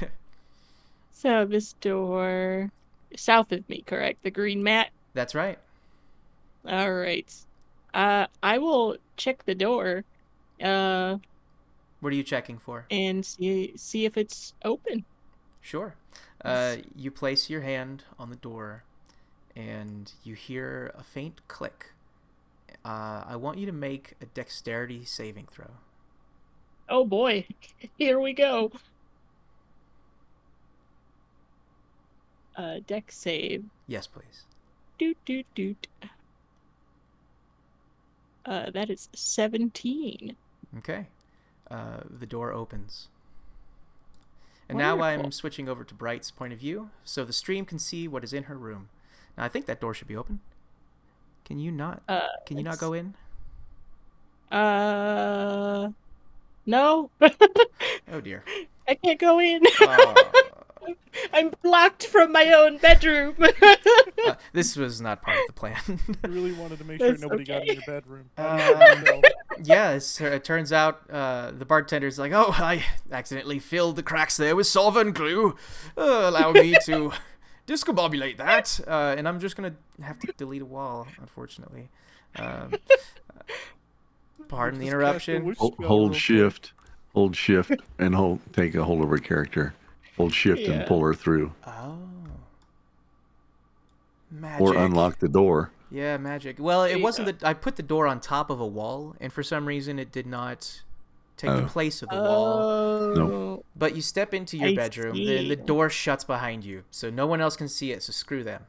So this door, south of me, correct? The green mat? That's right. All right. I will check the door What are you checking for? and see if it's open. Sure. You place your hand on the door, and you hear a faint click. I want you to make a dexterity saving throw. Oh boy, here we go. Dex save. Yes, please. Doot doot doot. That is 17. Okay. The door opens. And now I'm Wonderful. switching over to Bright's point of view, so the stream can see what is in her room. Now, I think that door should be open. Can you not? Can you not go in? No. Oh dear. I can't go in. Oh. I'm blocked from my own bedroom. This was not part of the plan. You really wanted to make sure That's nobody got in okay. your bedroom. Yeah, it turns out the bartender's like, oh, I accidentally filled the cracks there with solvent glue. Allow me to discombobulate that. And I'm just going to have to delete a wall, unfortunately. Pardon the Just interruption. cast a wish spell Hold real shift, and take a hold of her character. Hold shift and Yeah. pull her through, Oh. Magic. or unlock the door. Yeah, magic. Well, it There you wasn't that I put the door on top of a wall, and for some reason it did not take the Oh. place of the wall. Oh. Nope. But you step into your I bedroom, then see. the door shuts behind you, so no one else can see it, so screw them.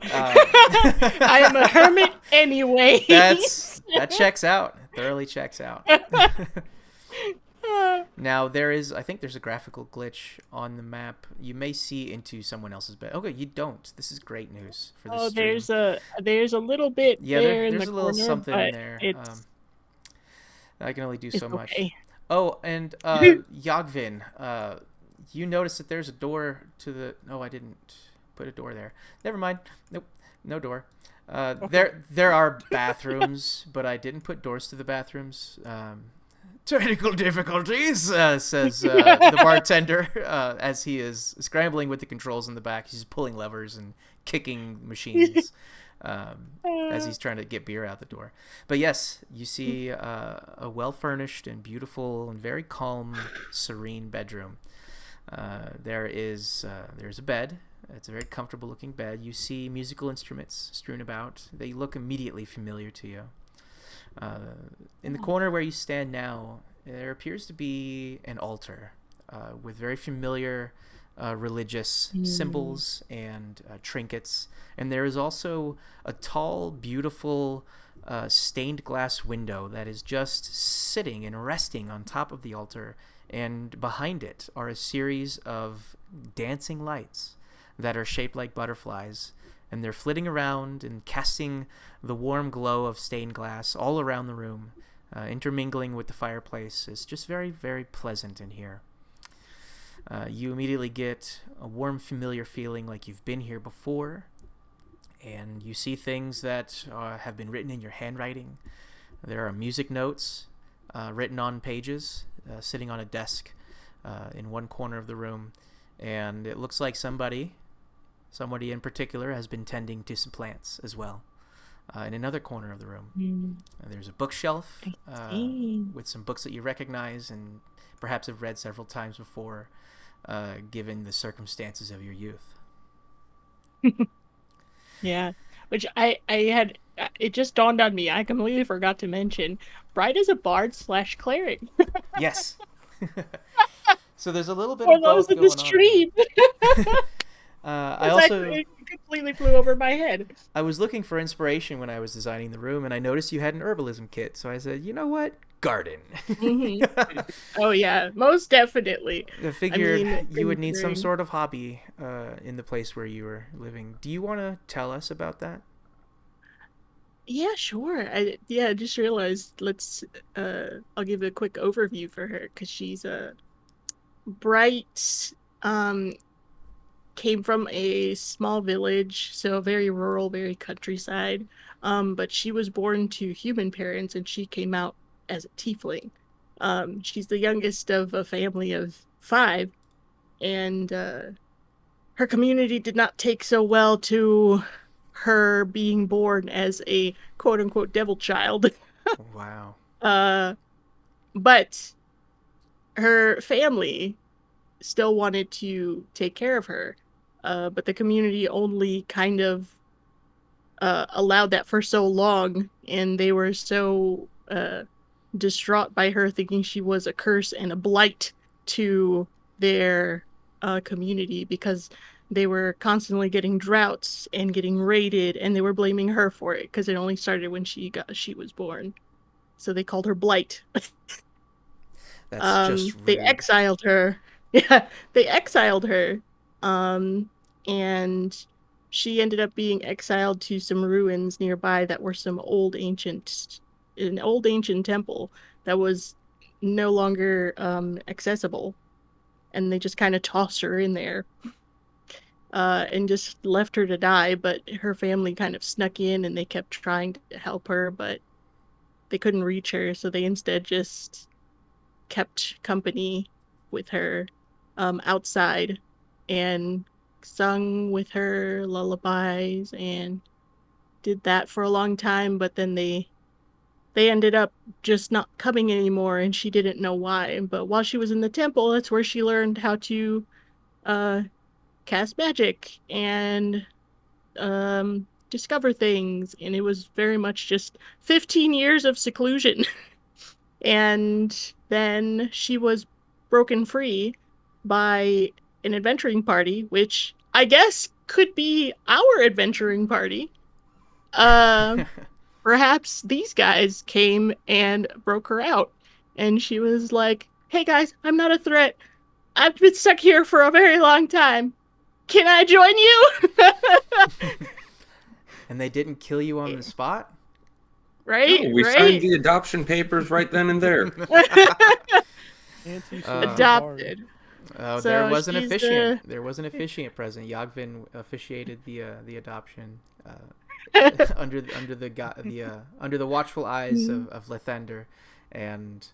I am a hermit anyway. That checks out. Thoroughly checks out. Now I think there's a graphical glitch on the map. You may see into someone else's bed. Okay, you don't. This is great news for this stream. There's a little bit Yeah, there in there's the a little corner, something but in there. It's, I can only do it's so much. okay. Oh, and Yagvin, you notice that there's a door to the... Oh, I didn't put a door there. Never mind. Nope, no door. There are bathrooms, but I didn't put doors to the bathrooms. Technical difficulties, says the bartender, as he is scrambling with the controls in the back. He's pulling levers and kicking machines as he's trying to get beer out the door. But yes, you see a well-furnished and beautiful and very calm, serene bedroom. There's a bed. It's a very comfortable-looking bed. You see musical instruments strewn about. They look immediately familiar to you. In the corner where you stand now, there appears to be an altar with very familiar religious symbols and trinkets. And there is also a tall, beautiful stained glass window that is just sitting and resting on top of the altar. And behind it are a series of dancing lights that are shaped like butterflies. And they're flitting around and casting the warm glow of stained glass all around the room, intermingling with the fireplace. It's just very, very pleasant in here. You immediately get a warm, familiar feeling like you've been here before, and you see things that have been written in your handwriting. There are music notes written on pages sitting on a desk in one corner of the room, and it looks like somebody in particular has been tending to some plants as well. in another corner of the room. Mm, There's a bookshelf I see. with some books that you recognize and perhaps have read several times before, given the circumstances of your youth. Yeah, which I had it just dawned on me. I completely forgot to mention. Bride is a bard slash cleric. Yes. So there's a little bit For of those both in the going on here. stream, I it's also actually it completely flew over my head. I was looking for inspiration when I was designing the room, and I noticed you had an herbalism kit. So I said, you know what, garden. Hmm. Oh yeah, most definitely. I figured mean, you would need some considering- sort of hobby in the place where you were living. Do you want to tell us about that? Yeah, sure. I just realized. I'll give a quick overview for her because she's a bright. Um, came from a small village, so very rural, very countryside. But she was born to human parents, and she came out as a tiefling. She's the youngest of a family of 5, and her community did not take so well to her being born as a quote unquote devil child. Wow. uh, but her family still wanted to take care of her. But the community only kind of allowed that for so long, and they were so distraught by her thinking she was a curse and a blight to their community because they were constantly getting droughts and getting raided, and they were blaming her for it because it only started when she was born. So they called her Blight. That's just They rude. exiled her. Yeah, they exiled her. Um, and she ended up being exiled to some ruins nearby that were an old ancient temple that was no longer accessible. And they just kind of tossed her in there and just left her to die. But her family kind of snuck in and they kept trying to help her, but they couldn't reach her. So they instead just kept company with her outside and sung with her lullabies and did that for a long time, but then they ended up just not coming anymore and she didn't know why. But while she was in the temple, that's where she learned how to uh cast magic and discover things, and it was very much just 15 years of seclusion. And then she was broken free by an adventuring party, which I guess could be our adventuring party. Uh, Perhaps these guys came and broke her out. And she was like, hey guys, I'm not a threat. I've been stuck here for a very long time. Can I join you? And they didn't kill you on the spot? Right? No, we right? signed the adoption papers right then and there. Adopted. Oh, So there was an she's officiant. There was an officiant present. Yagvin officiated the adoption under the watchful eyes of Lathander, and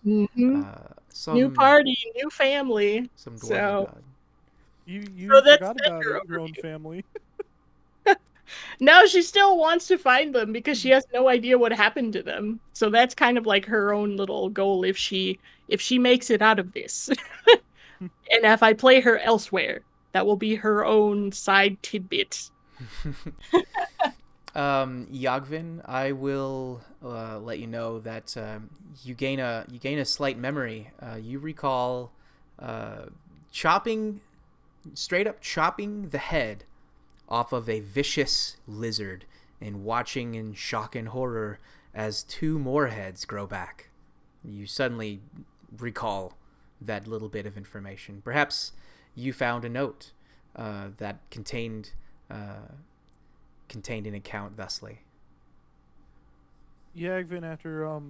some New party, new family. some dwarven So god. You So that's forgot about Thunder it, your own family. no, she still wants to find them because she has no idea what happened to them. So that's kind of like her own little goal if she makes it out of this. And if I play her elsewhere, that will be her own side tidbit. Yagvin, I will let you know that you gain a slight memory. You recall straight up chopping the head off of a vicious lizard and watching in shock and horror as 2 more heads grow back. You suddenly recall that little bit of information. Perhaps you found a note that contained an account thusly. Yagvin, after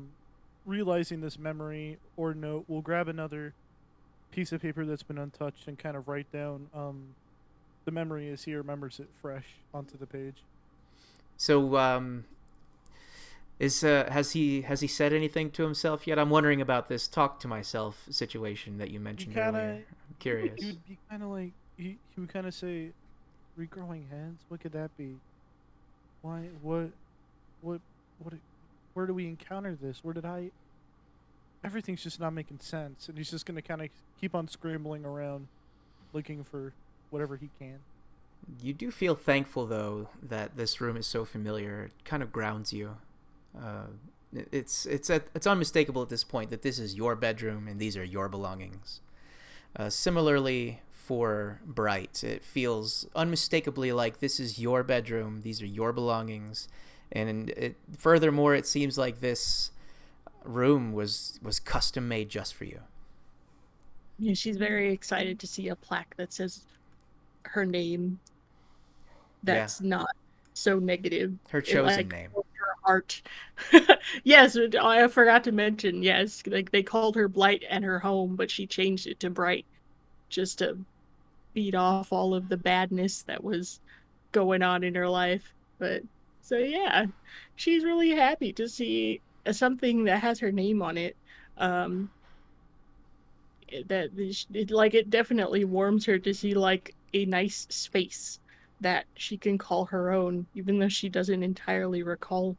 realizing this memory or note, will grab another piece of paper that's been untouched and kind of write down the memory as he remembers it fresh onto the page. So, has he said anything to himself yet? I'm wondering about this talk to myself situation that you mentioned earlier. I'm curious. He would be kind of like he would kind of say, "Regrowing hands? What could that be? Why? What? what, where do we encounter this? Where did I? Everything's just not making sense, and he's just gonna kind of keep on scrambling around, looking for whatever he can. You do feel thankful, though, that this room is so familiar. It kind of grounds you. It's unmistakable at this point that this is your bedroom and these are your belongings. Similarly, for Bright, it feels unmistakably like this is your bedroom, these are your belongings, and furthermore, it seems like this room was custom made just for you. Yeah, she's very excited to see a plaque that says her name. That's not so negative. Her chosen name. Her heart. Yes, I forgot to mention. Yes, like they called her Blight and her home, but she changed it to Bright, just to beat off all of the badness that was going on in her life. But so yeah, she's really happy to see something that has her name on it. It definitely warms her to see like a nice space that she can call her own, even though she doesn't entirely recall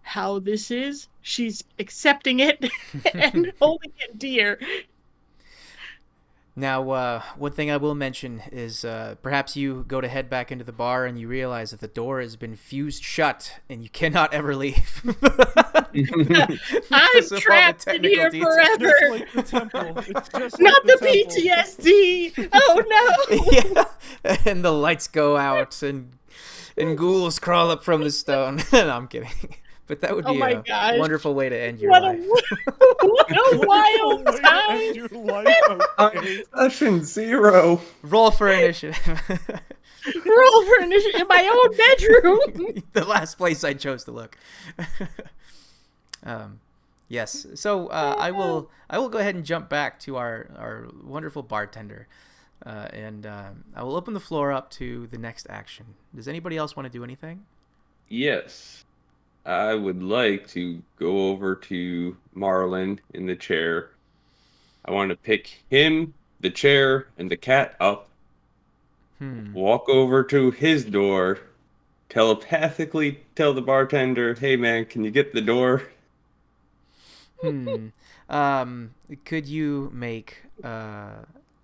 how this is. She's accepting it and holding it dear. Now, one thing I will mention is perhaps you go to head back into the bar and you realize that the door has been fused shut and you cannot ever leave. I'm trapped in here forever. Just like the temple. It's just Not like the temple. PTSD. Oh no. Yeah, and the lights go out and ghouls crawl up from the stone. No, I'm kidding. But that would be a gosh. wonderful way to end your What life. what a wild Way to time. end your life, okay? Session 0. Roll for initiative. Roll for initiative in my own bedroom. The last place I chose to look. Yes. So I will go ahead and jump back to our wonderful bartender, and I will open the floor up to the next action. Does anybody else want to do anything? Yes. I would like to go over to Marlin in the chair. I want to pick him, the chair, and the cat up. Walk over to his door, telepathically tell the bartender, "Hey man, can you get the door?" Could you make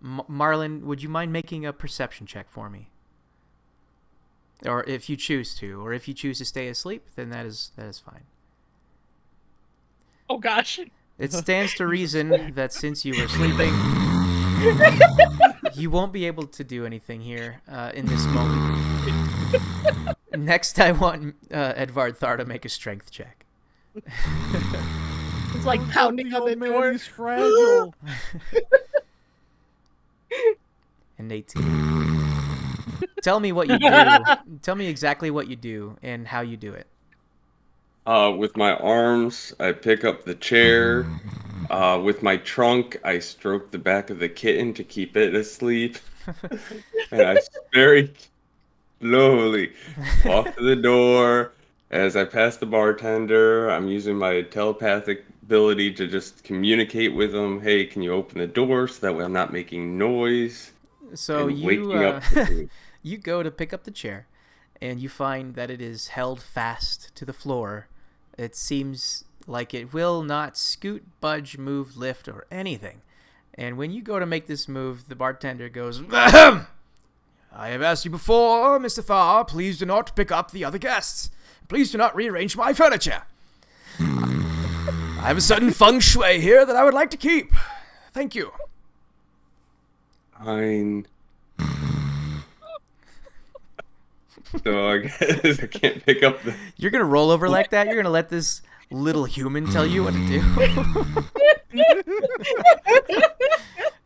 Marlin? Would you mind making a perception check for me? Or if you choose to, or if you choose to stay asleep, then that is fine. Oh gosh. It stands to reason that since you were sleeping, you won't be able to do anything here in this moment. Next, I want Edvard Thar to make a strength check. It's like pounding on the old man, door. he's fragile. An 18. Tell me what you do. Tell me exactly what you do and how you do it. With my arms, I pick up the chair. With my trunk, I stroke the back of the kitten to keep it asleep. And I very slowly walk to the door. As I pass the bartender, I'm using my telepathic ability to just communicate with him. Hey, can you open the door so that way I'm not making noise? So and you waking up the food. you go to pick up the chair, and you find that it is held fast to the floor. It seems like it will not scoot, budge, move, lift, or anything. And when you go to make this move, the bartender goes, "Ahem! I have asked you before, Mr. Thar, please do not pick up the other guests. Please do not rearrange my furniture. I have a certain feng shui here that I would like to keep. Thank you." Fine. So I guess I can't pick up the... You're going to roll over like that? You're going to let this little human tell you what to do?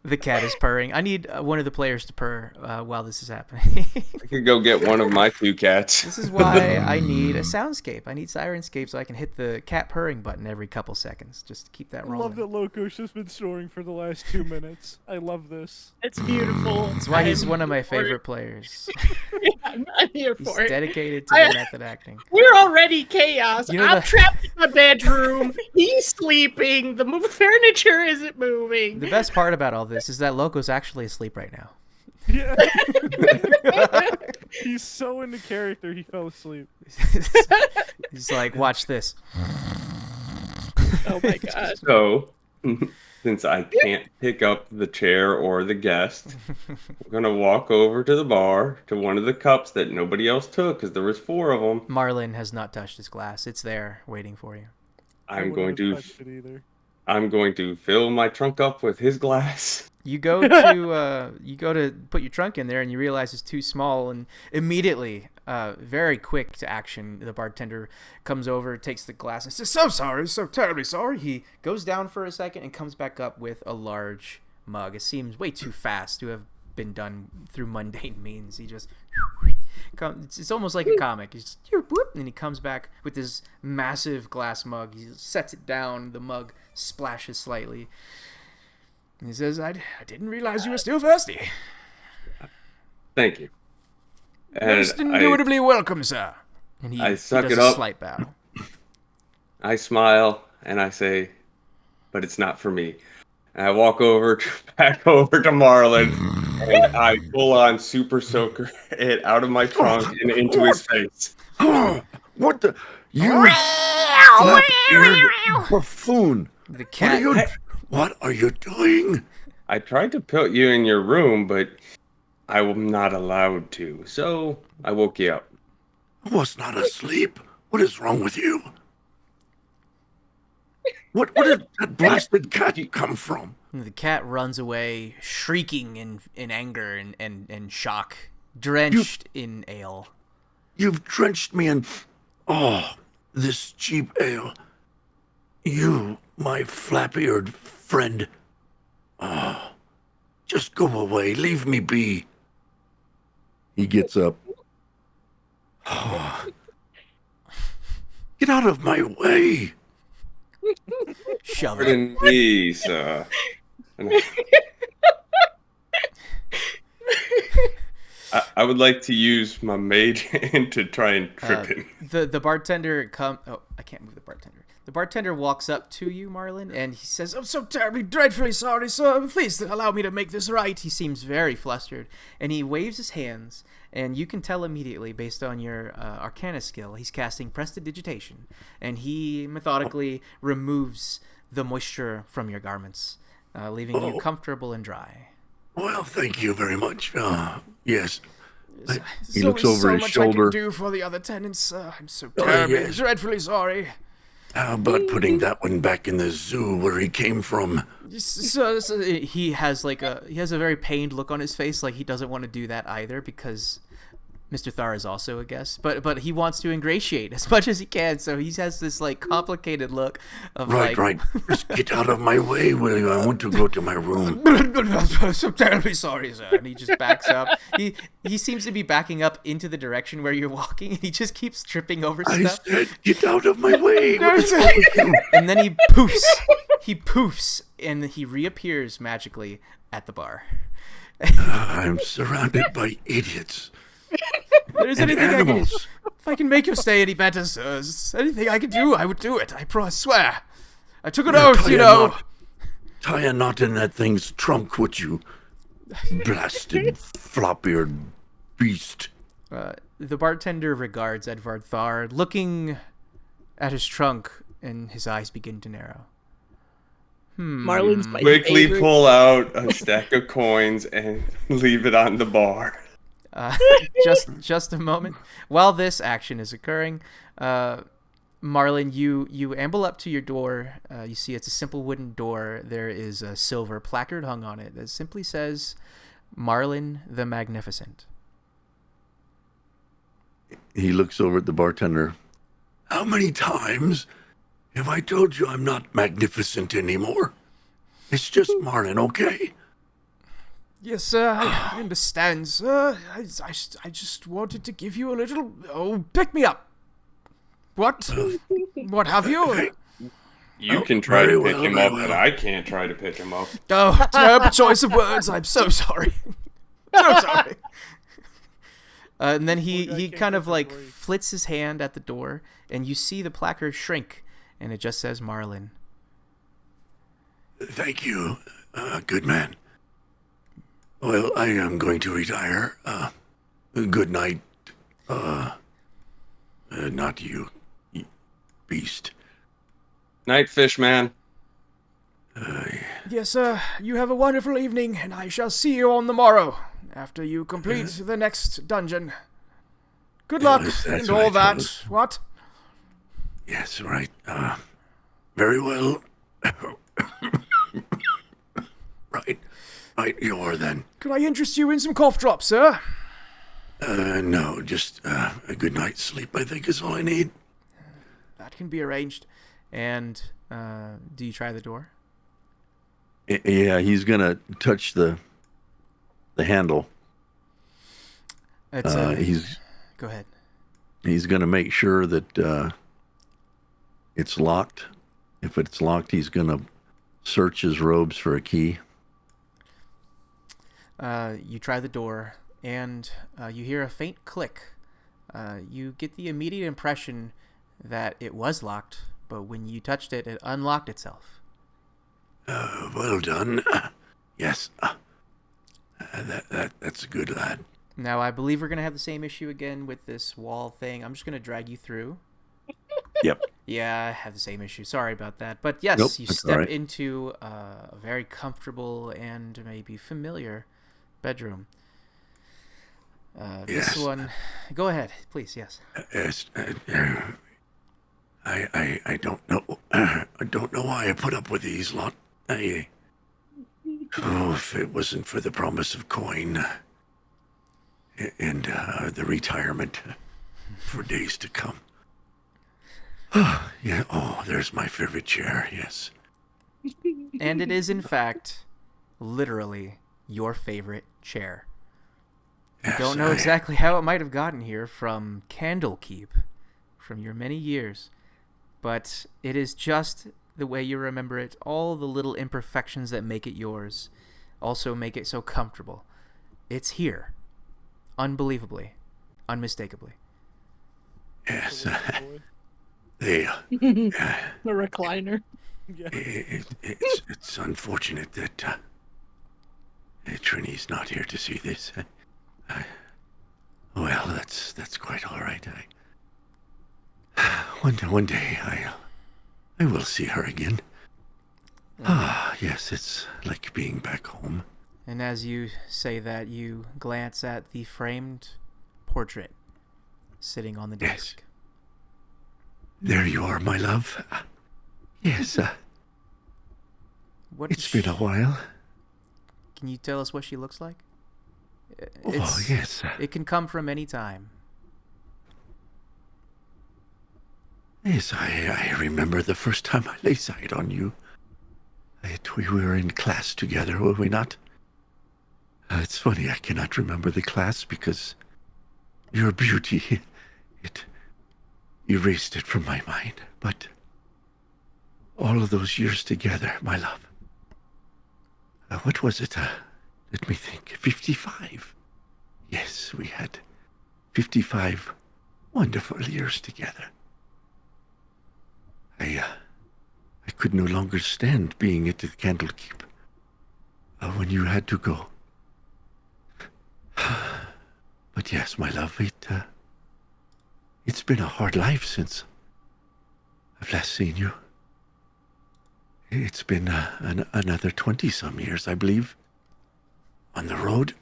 The cat is purring. I need one of the players to purr while this is happening. I could go get one of my 2 cats. This is why I need a soundscape. I need Sirenscape so I can hit the cat purring button every couple seconds just to keep that I rolling. love that Loco's just been snoring for the last 2 minutes. I love this. It's beautiful. That's why he's I'm one of my here for it. favorite players. I'm here He's for it. dedicated to the method acting. We're already chaos. You know I'm the- trapped in my bedroom. He's sleeping. The furniture isn't moving. The best part about all this is that Loco's actually asleep right now. Yeah. He's so into character, he fell asleep. He's like, watch this. Oh my god. So, since I can't pick up the chair or the guest, I'm gonna walk over to the bar to one of the cups that nobody else took because there was 4 of them. Marlin has not touched his glass. It's there waiting for you. I wouldn't have touched it either. I'm going to fill my trunk up with his glass. You go to put your trunk in there, and you realize it's too small, and immediately, very quick to action, the bartender comes over, takes the glass, and says, "So sorry, so terribly sorry." He goes down for a second and comes back up with a large mug. It seems way too fast to have been done through mundane means. He just it's almost like a comic. He's just whoop, and he comes back with this massive glass mug. He sets it down. The mug splashes slightly. And he says, I didn't realize you were still thirsty. Thank you. Most indubitably welcome, sir. And I suck he does it a up. slight bow. I smile and I say, but it's not for me. And I walk back over to Marlin, and I full on super soaker it out of my trunk and into his face. What the? You flap-eared buffoon. The cat... What are you doing? I tried to put you in your room, but I am not allowed to. So I woke you up. I was not asleep. What is wrong with you? What did that blasted cat come from? The cat runs away, shrieking in anger and shock, drenched in ale. You've drenched me in... Oh, this cheap ale. You, my flap-eared friend. Oh, just go away. Leave me be. He gets up. Oh. Get out of my way. Shove it. Pardon me, sir. I would like to use my mage hand to try and trip him. The bartender I can't move the bartender. The bartender walks up to you, Marlin, and he says, "I'm so terribly, dreadfully sorry, sir. Please allow me to make this right." He seems very flustered, and he waves his hands, and you can tell immediately, based on your Arcana skill, he's casting Prestidigitation, and he methodically removes the moisture from your garments, leaving you comfortable and dry. Well, thank you very much. Yes. He There's looks only over his much shoulder. I can do for the other tenants. I'm so terribly, yes. dreadfully sorry. How about putting that one back in the zoo where he came from? So he has a very pained look on his face, like he doesn't want to do that either because Mr. Thar is also a guest, but he wants to ingratiate as much as he can, so he has this like complicated look of Right. Just get out of my way, will you? I want to go to my room. I'm so terribly sorry, sir. And he just backs up. He seems to be backing up into the direction where you're walking, and he just keeps tripping over I stuff. said, get out of my way. What is wrong with you? And then he poofs, and he reappears magically at the bar. I'm surrounded by idiots. If there's And anything animals. if I can make your stay any better, sir, anything I can do, I would do it. I swear. I took an oath, you know. Tie a knot in that thing's trunk, would you? Blasted flop-eared beast. The bartender regards Edvard Thar, looking at his trunk, and his eyes begin to narrow. Marlin's my Quickly favorite. pull out a stack of coins and leave it on the bar. Just a moment. While this action is occurring, Marlin, you amble up to your door. You see it's a simple wooden door. There is a silver placard hung on it that simply says, "Marlin the Magnificent." He looks over at the bartender. How many times have I told you I'm not magnificent anymore? It's just Marlin, okay? Yes, sir, I understand, sir. I just wanted to give you a little... Oh, pick me up. What? What have you? You can try very to pick well, him very up, well. but I can't try to pick him up. Oh, terrible choice of words. I'm so sorry. So sorry. And then he can't kind of get the like break. flits his hand at the door, and you see the placard shrink, and it just says Marlin. Thank you, good man. Well, I am going to retire. Good night. Not you beast. Night, fish man. Yes, sir. You have a wonderful evening, and I shall see you on the morrow after you complete the next dungeon. Good luck Yes, that's and all right, that. fellas. What? Yes, right. Very well. Right, you are then. Could I interest you in some cough drops, sir? No, just a good night's sleep, I think, is all I need. That can be arranged. And do you try the door? Yeah, he's gonna touch the handle. It's Go ahead. He's gonna make sure that it's locked. If it's locked, he's gonna search his robes for a key. You try the door, and you hear a faint click. You get the immediate impression that it was locked, but when you touched it, it unlocked itself. Well done. Yes. That's a good lad. Now, I believe we're going to have the same issue again with this wall thing. I'm just going to drag you through. Yep. Yeah, I have the same issue. Sorry about that. But yes, Nope, you that's step all right. into a very comfortable and maybe familiar bedroom. This Yes. one... Go ahead, please, yes. Yes. I don't know. I don't know why I put up with these lot. If it wasn't for the promise of coin and the retirement for days to come. Yeah. Oh, there's my favorite chair. Yes. And it is, in fact, literally your favorite chair. Yes, Don't know exactly how it might have gotten here from Candlekeep, from your many years, but it is just the way you remember it. All the little imperfections that make it yours also make it so comfortable. It's here. Unbelievably. Unmistakably. Yes. Boy. They. The recliner. Yeah. It's unfortunate that Trini's not here to see this. Well, that's quite all right. One day I will see her again. Yes, it's like being back home. And as you say that, you glance at the framed portrait sitting on the Yes. desk. There you are, my love. Yes, What it's been a while. Can you tell us what she looks like? Oh, yes. It can come from any time. Yes, I remember the first time I laid sight on you. We were in class together, were we not? It's funny, I cannot remember the class because your beauty, it erased it from my mind. But all of those years together, my love. What was it? Let me think. 55. Yes, we had 55 wonderful years together. I could no longer stand being at the Candlekeep when you had to go. But yes, my love, it's been a hard life since I've last seen you. It's been another 20-some years, I believe, on the road.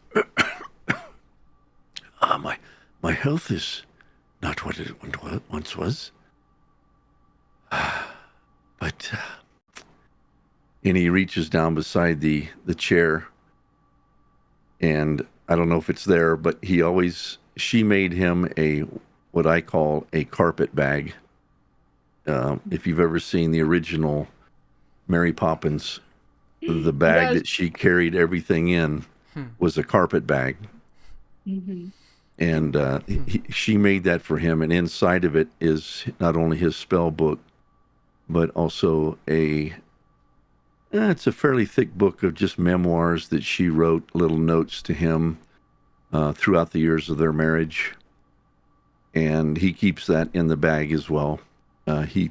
My health is not what it once was. But, and he reaches down beside the chair, and I don't know if it's there, but she made him what I call a carpet bag. If you've ever seen the original Mary Poppins, the bag that she carried everything in was a carpet bag. Mm-hmm. And she made that for him, and inside of it is not only his spell book, but also it's a fairly thick book of just memoirs that she wrote, little notes to him throughout the years of their marriage. And he keeps that in the bag as well. He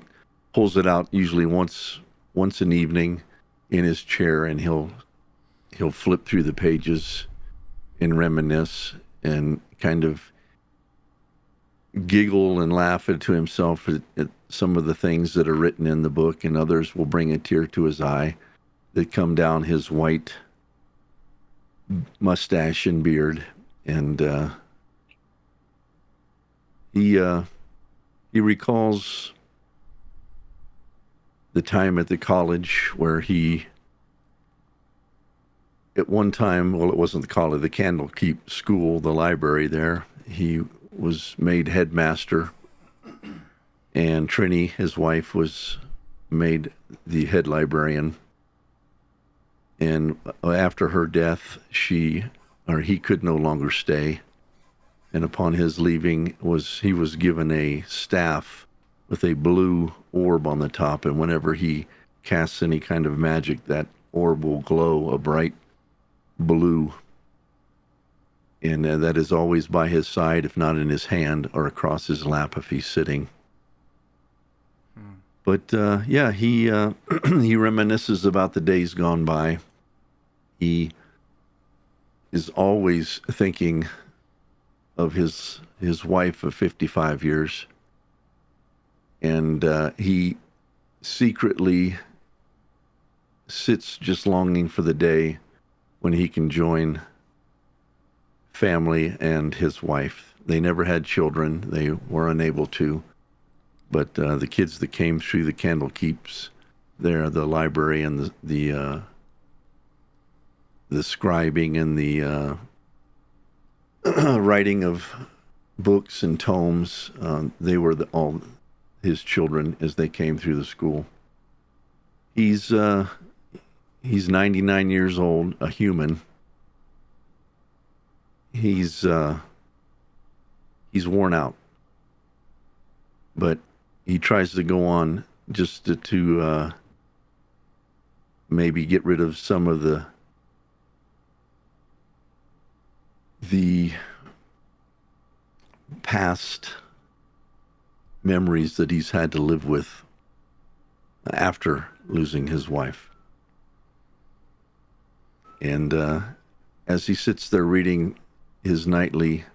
pulls it out usually once an evening in his chair, and he'll flip through the pages and reminisce and kind of giggle and laugh to himself at some of the things that are written in the book, and others will bring a tear to his eye that come down his white mustache and beard. And he recalls the time at the college where he, at one time, well, it wasn't the college, the Candlekeep School, the library there, he was made headmaster, and Trini, his wife, was made the head librarian. And after her death, he could no longer stay. And upon his leaving, he was given a staff with a blue orb on the top, and whenever he casts any kind of magic, that orb will glow a bright blue. And that is always by his side, if not in his hand, or across his lap if he's sitting. But he he reminisces about the days gone by. He is always thinking of his wife of 55 years. And he secretly sits just longing for the day when he can join family and his wife. They never had children. They were unable to. But the kids that came through the Candlekeeps there, the library and the scribing and the writing of books and tomes, they were all his children as they came through the school. He's 99 years old, a human. He's worn out, but he tries to go on just to maybe get rid of some of the past memories that he's had to live with after losing his wife. And as he sits there reading his nightly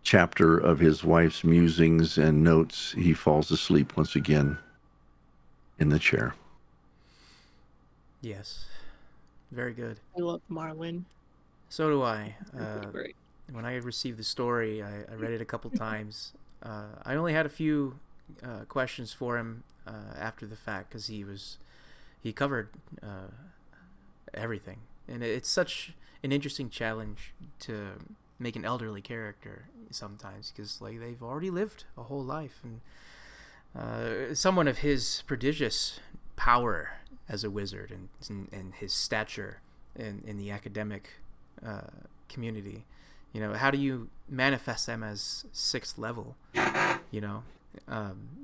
chapter of his wife's musings and notes, he falls asleep once again in the chair. Yes. Very good. I love Marlin. So do I. Great. When I received the story, I read it a couple times. I only had a few questions for him after the fact, because he covered everything. And it's such an interesting challenge to make an elderly character sometimes, because like they've already lived a whole life, and someone of his prodigious power as a wizard and his stature in the academic community, you know, how do you manifest them as 6th level, you know?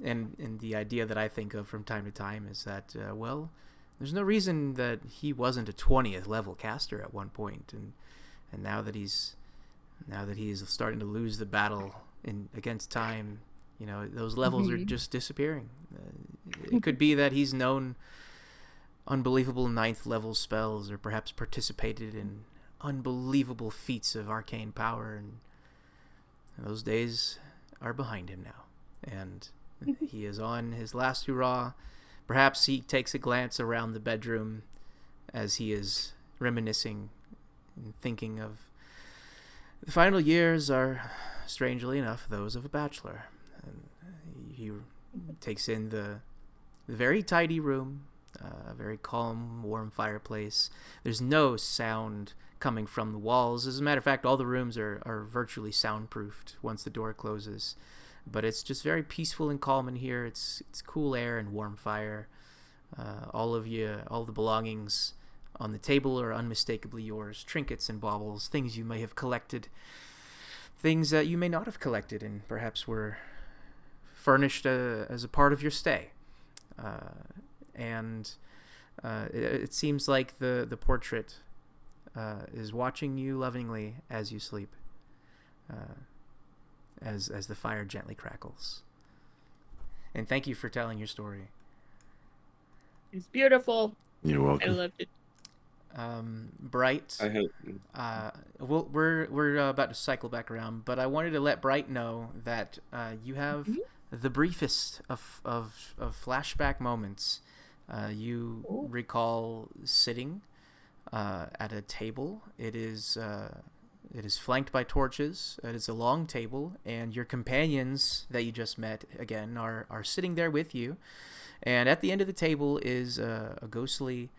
And the idea that I think of from time to time is that well, there's no reason that he wasn't a 20th level caster at one point, and now that he's starting to lose the battle against time, you know, those levels are just disappearing. It could be that he's known unbelievable 9th level spells, or perhaps participated in unbelievable feats of arcane power, and those days are behind him now, and he is on his last hurrah. Perhaps he takes a glance around the bedroom as he is reminiscing and thinking of the final years are, strangely enough, those of a bachelor. And he takes in the very tidy room, a very calm, warm fireplace. There's no sound coming from the walls. As a matter of fact, all the rooms are virtually soundproofed once the door closes. But it's just very peaceful and calm in here. It's cool air and warm fire. All the belongings on the table are unmistakably yours. Trinkets and baubles, things you may have collected, things that you may not have collected, and perhaps were furnished as a part of your stay. It seems like the portrait is watching you lovingly as you sleep, as the fire gently crackles. And thank you for telling your story. It's beautiful. You're welcome. I loved it. Bright. I had. We're about to cycle back around, but I wanted to let Bright know that you have the briefest of flashback moments. You recall sitting at a table. It is flanked by torches. It is a long table, and your companions that you just met again are sitting there with you. And at the end of the table is a ghostly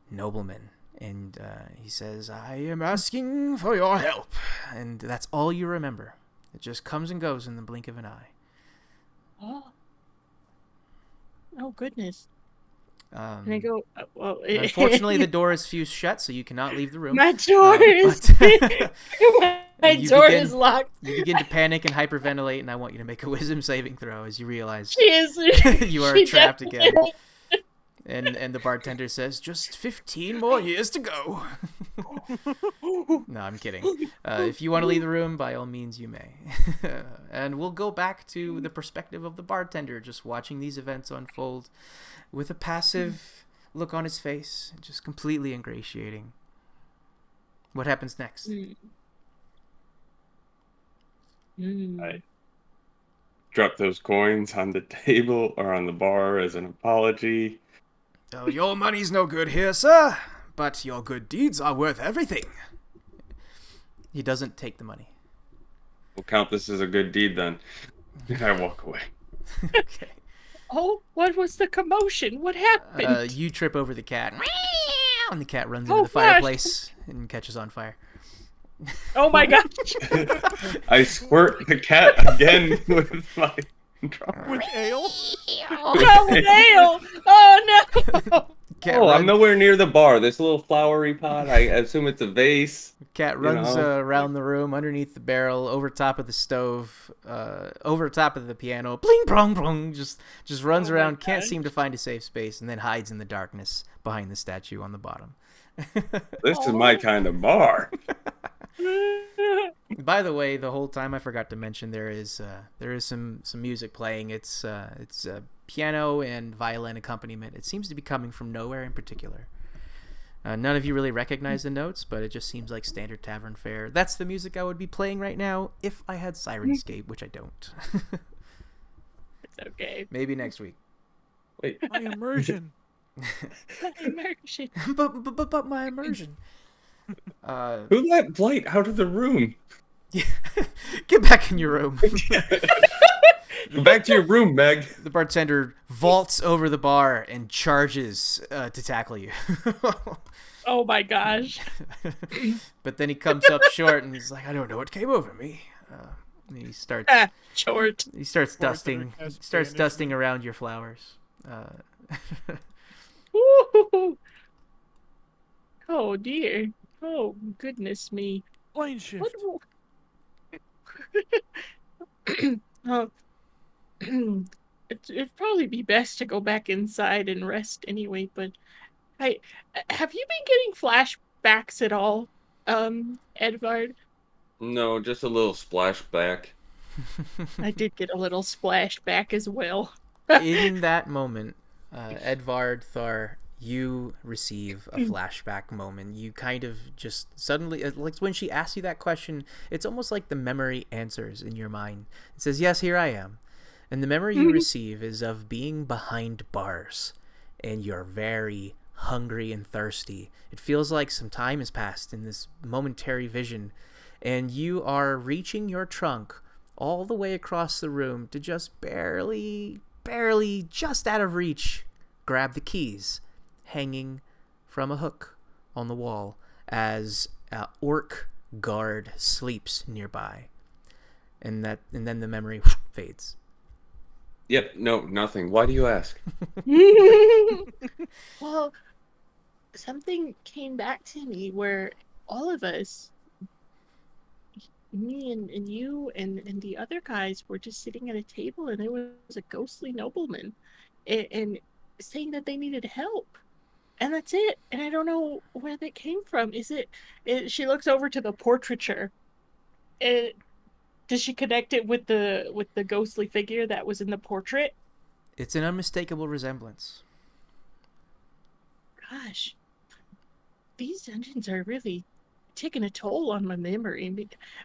nobleman. And he says, "I am asking for your help." And that's all you remember. It just comes and goes in the blink of an eye. Oh goodness. Um, Can I go? Well, Unfortunately, the door is fused shut, so you cannot leave the room. My door is my door is locked. You begin to panic and hyperventilate, and I want you to make a wisdom saving throw as you realize She is. you are trapped again. And the bartender says, "Just 15 more years to go." No, I'm kidding. If you want to leave the room, by all means, you may. And we'll go back to the perspective of the bartender, just watching these events unfold with a passive look on his face, just completely ingratiating. What happens next? I drop those coins on the table or on the bar as an apology. Oh, your money's no good here, sir, but your good deeds are worth everything. He doesn't take the money. We'll count this as a good deed then. And I walk away. Okay. Oh, what was the commotion? What happened? You trip over the cat, and the cat runs into the fireplace and catches on fire. Oh my gosh! I squirt the cat again with my With ale? Oh, ale! Oh no! Cat Oh, run- I'm nowhere near the bar. This little flowery pot, I assume it's a vase. Cat you runs know? around the room, underneath the barrel, over top of the stove, over top of the piano. Bling, brong, brong. Just runs around, can't seem to find a safe space, and then hides in the darkness behind the statue on the bottom. This is my kind of bar. By the way, the whole time I forgot to mention there is some music playing. It's piano and violin accompaniment. It seems to be coming from nowhere in particular. None of you really recognize the notes, but it just seems like standard tavern fare. That's the music I would be playing right now if I had Sirenscape, which I don't. It's okay. Maybe next week. Wait, My immersion. Immersion. but my immersion. who let Blight out of the room? Get back in your room. Go back to your room, Meg. The bartender vaults over the bar and charges to tackle you. Oh my gosh! But then he comes up short and he's like, "I don't know what came over me." And he starts Short. He starts Bartender dusting. has He starts Spanish. dusting around your flowers. Woo-hoo-hoo. Oh dear. Oh goodness me. Plane shift. What? Oh, it'd probably be best to go back inside and rest anyway. But have you been getting flashbacks at all, Edvard? No, just a little splashback. I did get a little splashback as well. In that moment, Edvard Thar, you receive a flashback moment. You kind of just suddenly, like when she asks you that question, it's almost like the memory answers in your mind. It says, "Yes, here I am." And the memory you receive is of being behind bars, and you're very hungry and thirsty. It feels like some time has passed in this momentary vision, and you are reaching your trunk all the way across the room to just barely, just out of reach, grab the keys hanging from a hook on the wall as an orc guard sleeps nearby. And then the memory fades. Yep, no, nothing. Why do you ask? Well, something came back to me where all of us, me and you and the other guys, were just sitting at a table, and there was a ghostly nobleman and saying that they needed help. And that's it. And I don't know where that came from. She looks over to the portraiture. Does she connect it with the ghostly figure that was in the portrait? It's an unmistakable resemblance. Gosh. these dungeons are really taking a toll on my memory.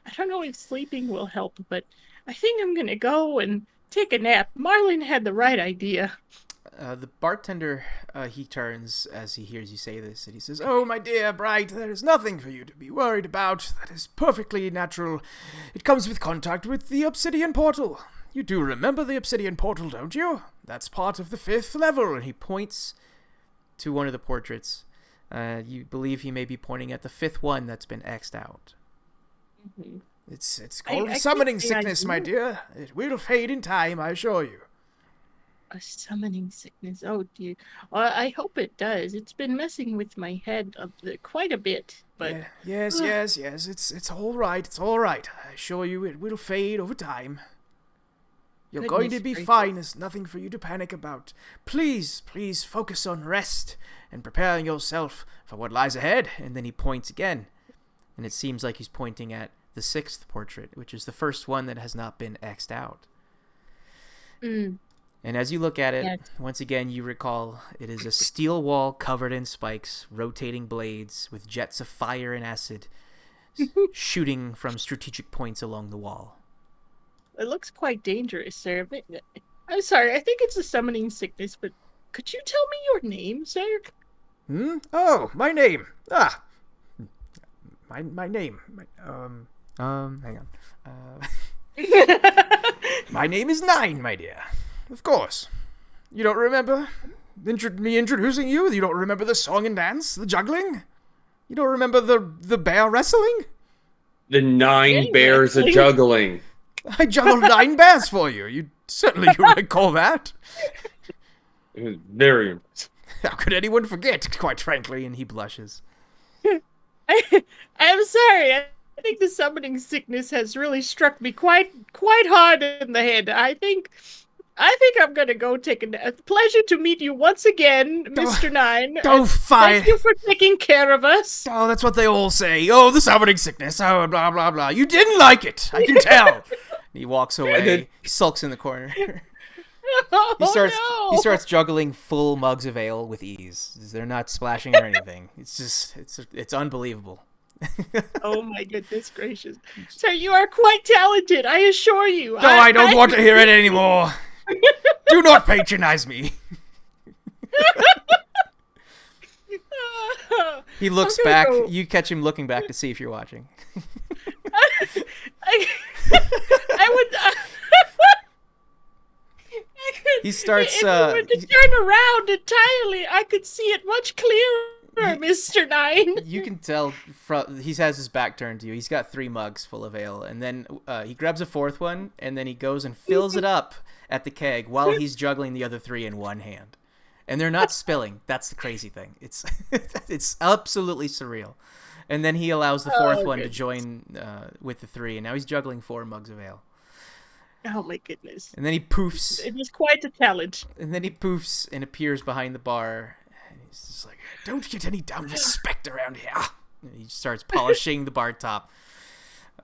I don't know if sleeping will help, but I think I'm gonna go and take a nap. Marlon had the right idea. The bartender, he turns as he hears you say this, and he says, "Oh, my dear Bright, there is nothing for you to be worried about. That is perfectly natural. It comes with contact with the obsidian portal. You do remember the obsidian portal, don't you? That's part of the 5th level." And he points to one of the portraits. You believe he may be pointing at the 5th one that's been X'd out. Mm-hmm. It's called I summoning can't say I sickness, do. my dear. It will fade in time, I assure you. A summoning sickness. Oh dear. I hope it does. It's been messing with my head quite a bit. But Yeah, yes. It's all right. It's all right. I assure you, it will fade over time. You're going to Goodness be gracious. fine. There's nothing for you to panic about. Please focus on rest and preparing yourself for what lies ahead. And then he points again, and it seems like he's pointing at the 6th portrait, which is the first one that has not been X'd out. Mm, And as you look at it, yes. once again, you recall it is a steel wall covered in spikes, rotating blades with jets of fire and acid shooting from strategic points along the wall. It looks quite dangerous, sir. I'm sorry. I think it's a summoning sickness, but could you tell me your name, sir? Oh, my name. My name. Hang on. My name is Nine, my dear. Of course. You don't remember me introducing you? You don't remember the song and dance? The juggling? You don't remember the bear wrestling? The 9 Bear bears a wrestling? juggling. I juggled 9 bears for you. You recall that. It was very impressive. How could anyone forget, quite frankly? And he blushes. I'm sorry. I think the summoning sickness has really struck me quite hard in the head. I think I'm gonna go take a nap. Pleasure to meet you once again, Mr. Nine. Oh, fine. Thank you for taking care of us. Oh, that's what they all say. Oh, the summoning sickness. Oh, blah, blah, blah. You didn't like it. I can tell. He walks away. He sulks in the corner. Oh, He no. starts juggling full mugs of ale with ease. They're not splashing or anything. It's unbelievable. Oh my goodness gracious. Sir, you are quite talented, I assure you. No, I don't want to hear it anymore. Do not patronize me. He looks I'm gonna back. go- You catch him looking back to see if you're watching. I would. He starts, If you were to turn around entirely, I could see it much clearer, Mr. Nine. You can tell he has his back turned to you. He's got 3 mugs full of ale, and then he grabs a 4th one, and then he goes and fills it up at the keg while he's juggling the other 3 in one hand. And they're not spilling. That's the crazy thing. It's it's absolutely surreal. And then he allows the 4th one to goodness. join with the 3, and now he's juggling 4 mugs of ale. Oh my goodness. And then he poofs, It is quite a talent. and appears behind the bar. And he's just like, "Don't get any damn respect around here." And he starts polishing the bar top.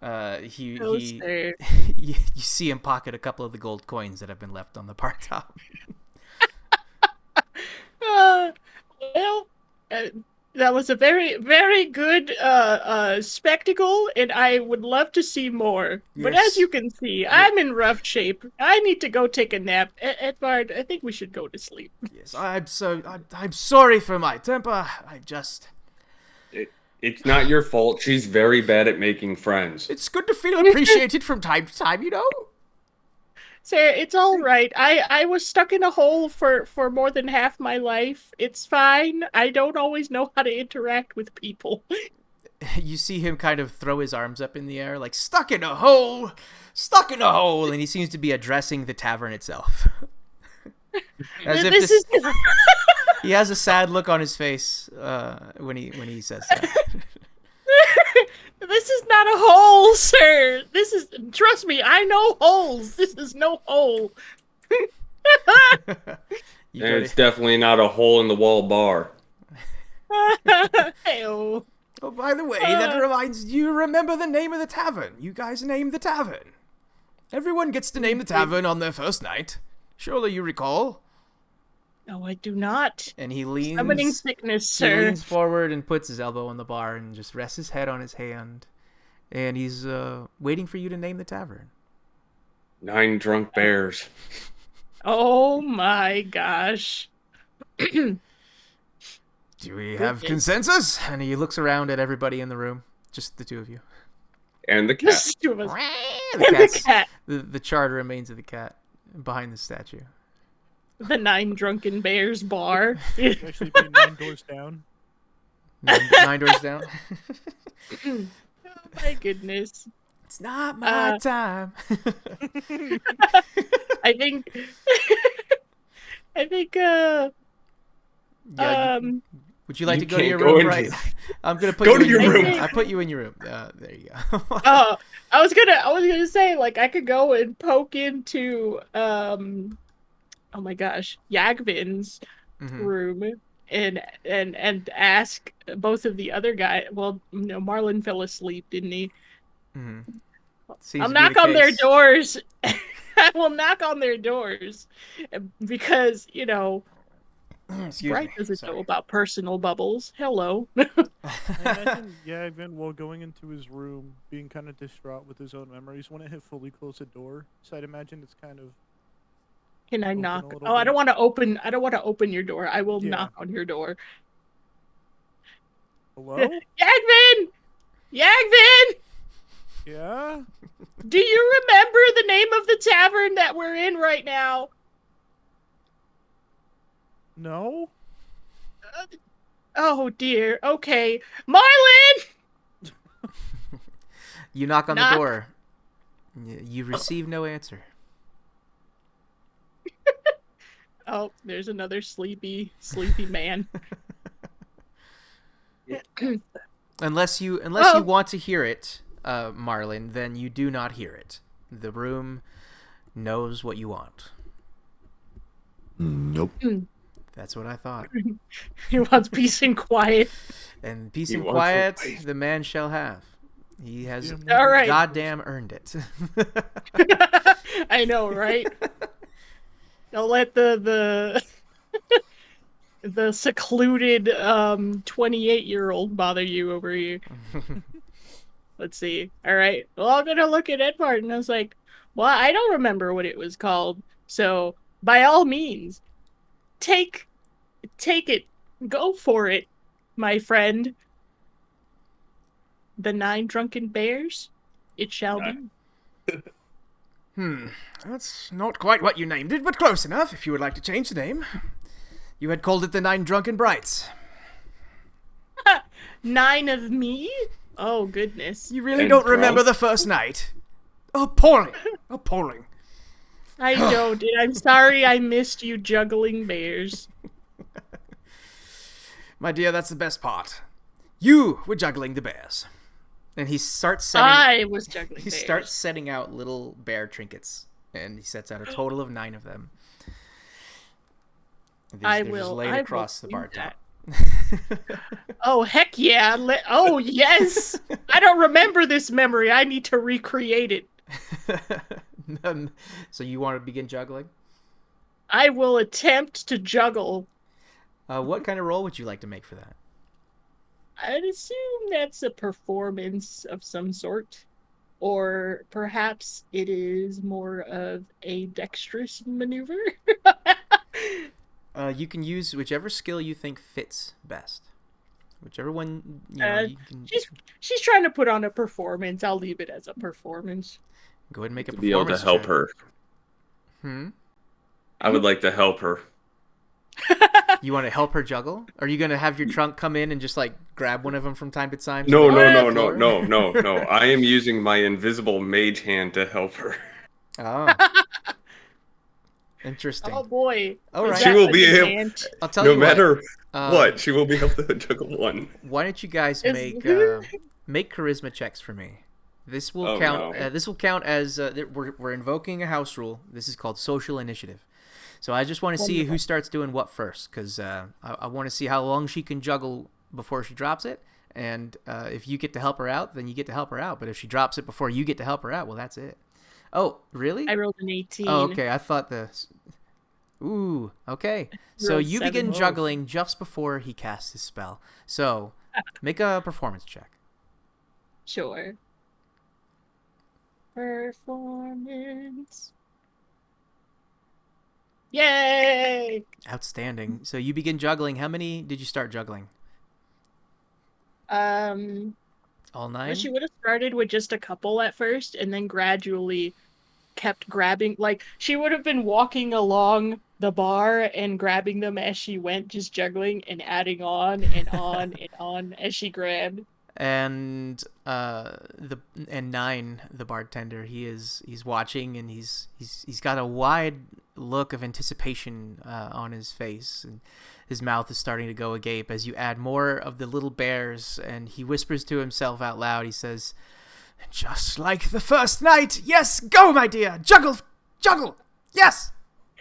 Oh, He sir. you see him pocket a couple of the gold coins that have been left on the bar top. Well, that was a very, very good spectacle, and I would love to see more. But Yes. as you can see, I'm in rough shape. I need to go take a nap. Edvard, I think we should go to sleep. Yes, I'm sorry for my temper. It's not your fault. She's very bad at making friends. It's good to feel appreciated from time to time, you know? Sir, it's all right. I was stuck in a hole for more than half my life. It's fine. I don't always know how to interact with people. You see him kind of throw his arms up in the air, like, stuck in a hole, and he seems to be addressing the tavern itself. As if This is he has a sad look on his face when he says that. This is not a hole, sir. Trust me, I know holes. This is no hole. You And go it's to- definitely not a hole in the wall bar. Hey-oh. Oh, by the way, that reminds you, remember the name of the tavern. You guys named the tavern. Everyone gets to name the tavern on their first night. Surely you recall. No, I do not. And he Summoning leans. sickness, He sir. leans forward and puts his elbow on the bar and just rests his head on his hand. And he's waiting for you to name the tavern. 9 drunk bears. Oh my gosh. Do we have consensus? And he looks around at everybody in the room. Just the two of you. And the cat. Just two of us. The And the cat's- cat. The charred remains of the cat behind the statue. The 9 drunken bears bar. Actually, be 9 doors down. Nine doors down. Oh my goodness. It's not my time. I think Yeah, would you like You to go to can't your go room, into right? I'm gonna put Go you to in your your room. room. I put you in your room. There you go. oh, I was gonna say, like, I could go and poke into oh my gosh, Yagvin's Mhm. room and ask both of the other guy. Well, Marlon fell asleep, didn't he? Mhm. Seems I'll to be knock the on their case. doors. I will knock on their doors because Excuse Bright me. doesn't Sorry. know about personal bubbles. Hello. I imagine Yagvin, while going into his room, being kind of distraught with his own memories, wouldn't have fully closed the door. So I'd imagine it's kind of. Can I Open a knock? little Oh, I bit. don't want to open. I don't want to open your door. I will Yeah. knock on your door. Hello? Yagvin! Yagvin! Yeah? Do you remember the name of the tavern that we're in right now? No? Oh dear. Okay. Marlon! You knock on Knock. the door. You receive no answer. Oh, there's another sleepy man. Unless you Oh. want to hear it, Marlon, then you do not hear it. The room knows what you want. Nope. That's what I thought. He wants peace and quiet. And peace He and wants quiet, some peace. the man shall have. He has Damn All right. goddamn earned it. I know, right? Don't let the the secluded 28-year-old bother you over here. Let's see. All right. Well, I'm gonna look at Edvard, and I was like, "Well, I don't remember what it was called. So, by all means, take it, go for it, my friend. The 9 drunken bears, it shall be." That's not quite what you named it, but close enough if you would like to change the name. You had called it the 9 Drunken Brights. 9 of me? Oh goodness. You really And don't remember drunk? the first night? Appalling. Appalling. I don't. And I'm sorry I missed you juggling bears. My dear, that's the best part. You were juggling the bears. And he starts setting I was juggling he bears. starts setting out little bear trinkets. And he sets out a total of 9 of them. And they're just laid I across will the bar do that. top. Oh heck yeah! Oh yes! I don't remember this memory. I need to recreate it. So you want to begin juggling? I will attempt to juggle. What kind of roll would you like to make for that? I'd assume that's a performance of some sort. Or perhaps it is more of a dexterous maneuver. You can use whichever skill you think fits best. Whichever one you can She's trying to put on a performance. I'll leave it as a performance. go ahead and make a To be able to performance help check. her. I would like to help her. You want to help her juggle? Are you going to have your trunk come in and just like grab one of them from time to time? No, so they no, go on no, the no, floor? no, no, no. I am using my invisible mage hand to help her. Oh. Interesting. Oh boy. All Is right. She that will like be a able- hint? I'll tell No you matter what. what, she will be able to juggle one. Why don't you guys Is- make charisma checks for me? This will Oh, count. no. This will count as we're invoking a house rule. This is called social initiative. So I just want to see who starts doing what first, because I want to see how long she can juggle before she drops it. And if you get to help her out, then you get to help her out. But if she drops it before you get to help her out, well, that's it. Oh, really? I rolled an 18. Oh, okay. I thought the Ooh, okay. So Rolled you 7. begin Oh. juggling just before he casts his spell. So make a performance check. Sure. Performance. Yay! Outstanding. So you begin juggling. How many did you start juggling? All 9? She would have started with just a couple at first and then gradually kept grabbing. Like, she would have been walking along the bar and grabbing them as she went, just juggling and adding on and on and on as she grabbed. And 9, the bartender, he's watching, and he's got a wide look of anticipation on his face, and his mouth is starting to go agape as you add more of the little bears, and he whispers to himself out loud. He says, "Just like the first night. Yes, go, my dear. Juggle, juggle. Yes,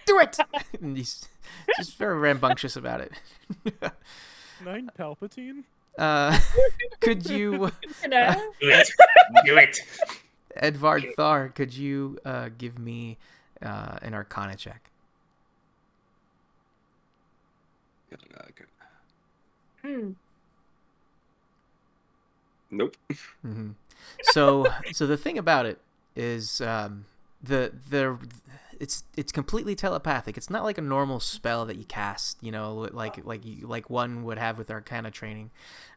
do it." And he's just very rambunctious about it. 9 Palpatine? Could you, Do Do it. Edvard Thar, could you give me an Arcana check? Nope. Mm-hmm. So the thing about it is it's completely telepathic. It's not like a normal spell that you cast, like one would have with Arcana training.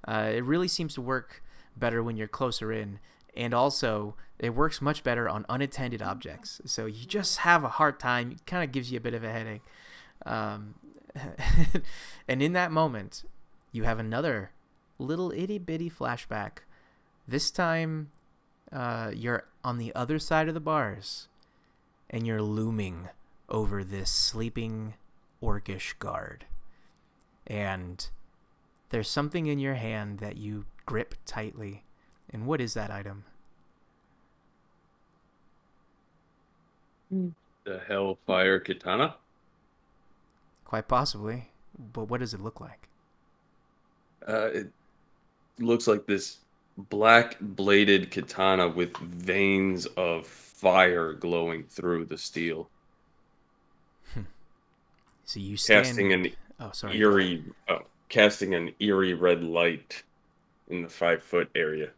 It really seems to work better when you're closer in, and also it works much better on unattended objects. So you just have a hard time. It kind of gives you a bit of a headache. And in that moment, you have another little itty bitty flashback. This time, you're on the other side of the bars, and you're looming over this sleeping orcish guard. And there's something in your hand that you grip tightly. And what is that item? The Hellfire Katana? Quite possibly. But what does it look like? It looks like this black bladed katana with veins of fire glowing through the steel. So you stand... Casting an eerie red light in the 5-foot area.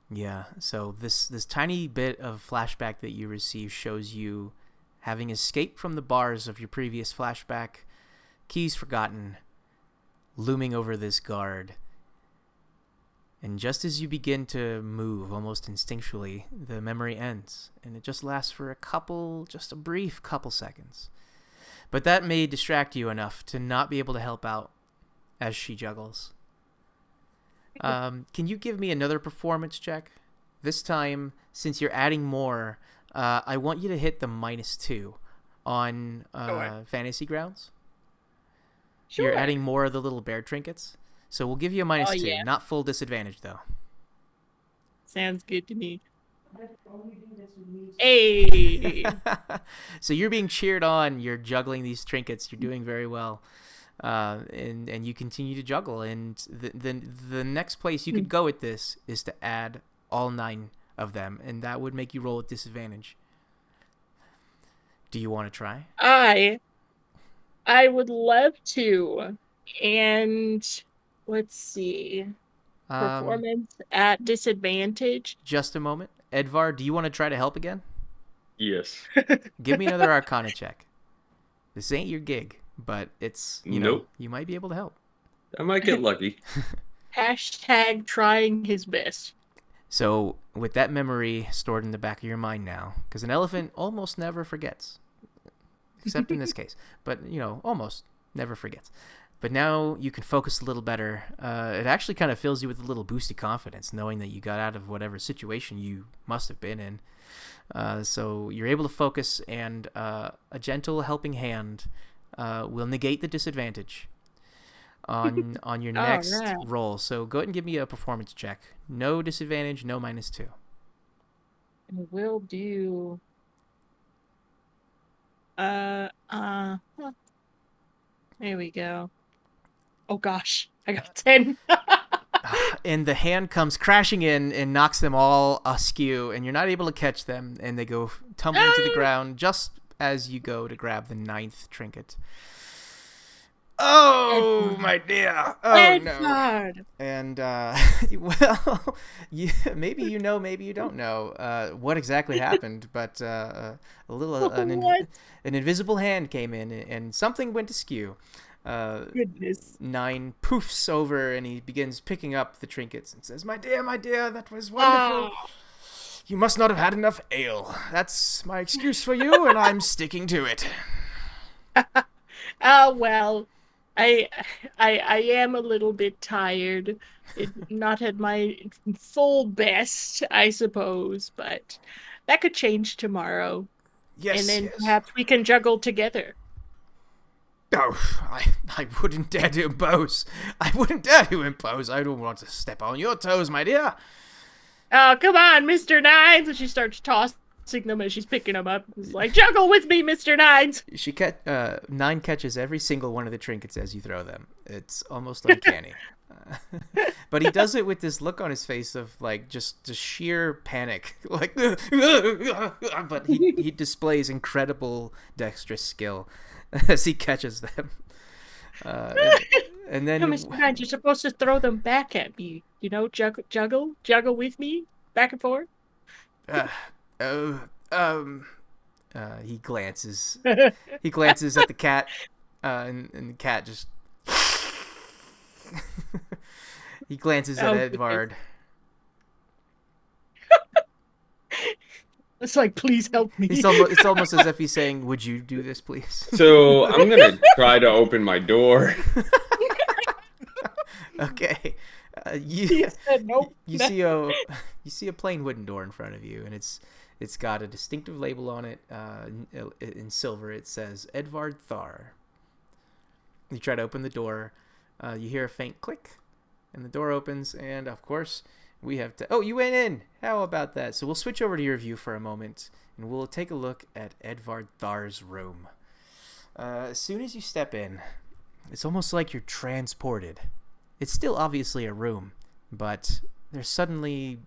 Yeah, so this tiny bit of flashback that you receive shows you having escaped from the bars of your previous flashback, keys forgotten, looming over this guard. And just as you begin to move, almost instinctually, the memory ends, and it just lasts for just a brief couple seconds. But that may distract you enough to not be able to help out as she juggles. Can you give me another performance check? This time, since you're adding more, I want you to hit the -2 on Fantasy Grounds. Sure. You're adding more of the little bear trinkets. So we'll give you a -2. Yeah. Not full disadvantage, though. Sounds good to me. Hey! So you're being cheered on. You're juggling these trinkets. You're doing very well. And you continue to juggle. And the next place you could go with this is to add all 9 of them. And that would make you roll with disadvantage. Do you want to try? I would love to. And let's see. Performance at disadvantage. Just a moment. Edvar, do you want to try to help again? Yes. Give me another Arcana check. This ain't your gig, but it's, Nope. you might be able to help. I might get lucky. # trying his best. So with that memory stored in the back of your mind now, because an elephant almost never forgets, except in this case, but almost never forgets. But now you can focus a little better. It actually kind of fills you with a little boost of confidence, knowing that you got out of whatever situation you must have been in. So you're able to focus, and a gentle helping hand will negate the disadvantage on your next roll. So go ahead and give me a performance check. No disadvantage, no -2. And we'll do. There we go. Oh gosh, I got 10. And the hand comes crashing in and knocks them all askew, and you're not able to catch them, and they go tumbling to the ground just as you go to grab the 9th trinket. Oh, my dear. Oh, no. Edward! And, well, maybe you know, maybe you don't know what exactly happened, but a little What? an invisible hand came in, and something went askew. Goodness. 9 poofs over, and he begins picking up the trinkets and says, my dear, that was wonderful. Oh. You must not have had enough ale. That's my excuse for you, and I'm sticking to it. Oh, well, I am a little bit tired. Not at my full best, I suppose, but that could change tomorrow. Yes, And then yes. perhaps we can juggle together. Oh, I wouldn't dare to impose. I wouldn't dare to impose. I don't want to step on your toes, my dear. Oh, come on, Mr. Nines! And she starts tossing them as she's picking them up. It's like, juggle with me, Mr. Nines! 9 catches every single one of the trinkets as you throw them. It's almost uncanny. But he does it with this look on his face of like just sheer panic, like. But he displays incredible dexterous skill as he catches them. And then, No, Mr. Nines, you're supposed to throw them back at me. You know, juggle with me, back and forth. He glances at the cat, and the cat just. He glances at Edvard. It's like, please help me. It's almost as if he's saying, "Would you do this, please?" So I'm gonna try to open my door. Okay. He said nope. You see a plain wooden door in front of you, and it's got a distinctive label on it in silver. It says Edvard Thar. You try to open the door. You hear a faint click, and the door opens, and of course we have to. Oh, you went in. How about that? So we'll switch over to your view for a moment, and we'll take a look at Edvard Thar's room. As soon as you step in, it's almost like you're transported. It's still obviously a room, but there's suddenly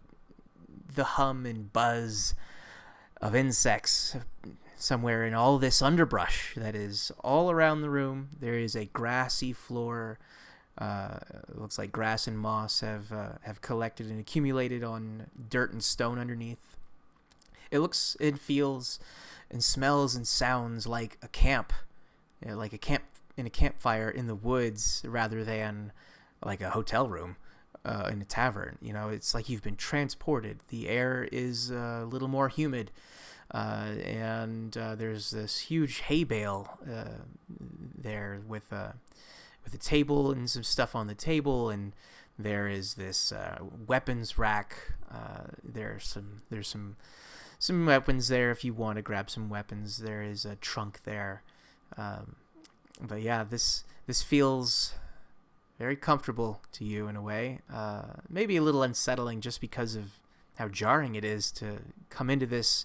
the hum and buzz of insects somewhere in all this underbrush that is all around the room. There is a grassy floor. It looks like grass and moss have collected and accumulated on dirt and stone underneath. It feels and smells and sounds like a camp, like a campfire in the woods rather than like a hotel room in a tavern. It's like you've been transported. The air is a little more humid, and there's this huge hay bale there with a table and some stuff on the table, and there is this weapons rack. There's some weapons there if you want to grab some weapons. There is a trunk there, but yeah, this feels very comfortable to you in a way. Maybe a little unsettling just because of how jarring it is to come into this,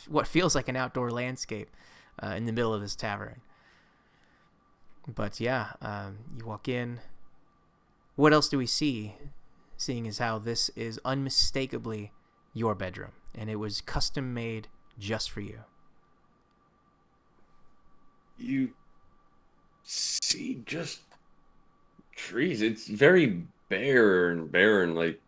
what feels like an outdoor landscape in the middle of this tavern. But yeah, you walk in. What else do we see? Seeing as how this is unmistakably your bedroom, and it was custom made just for you. You see just trees. It's very bare and barren. Like,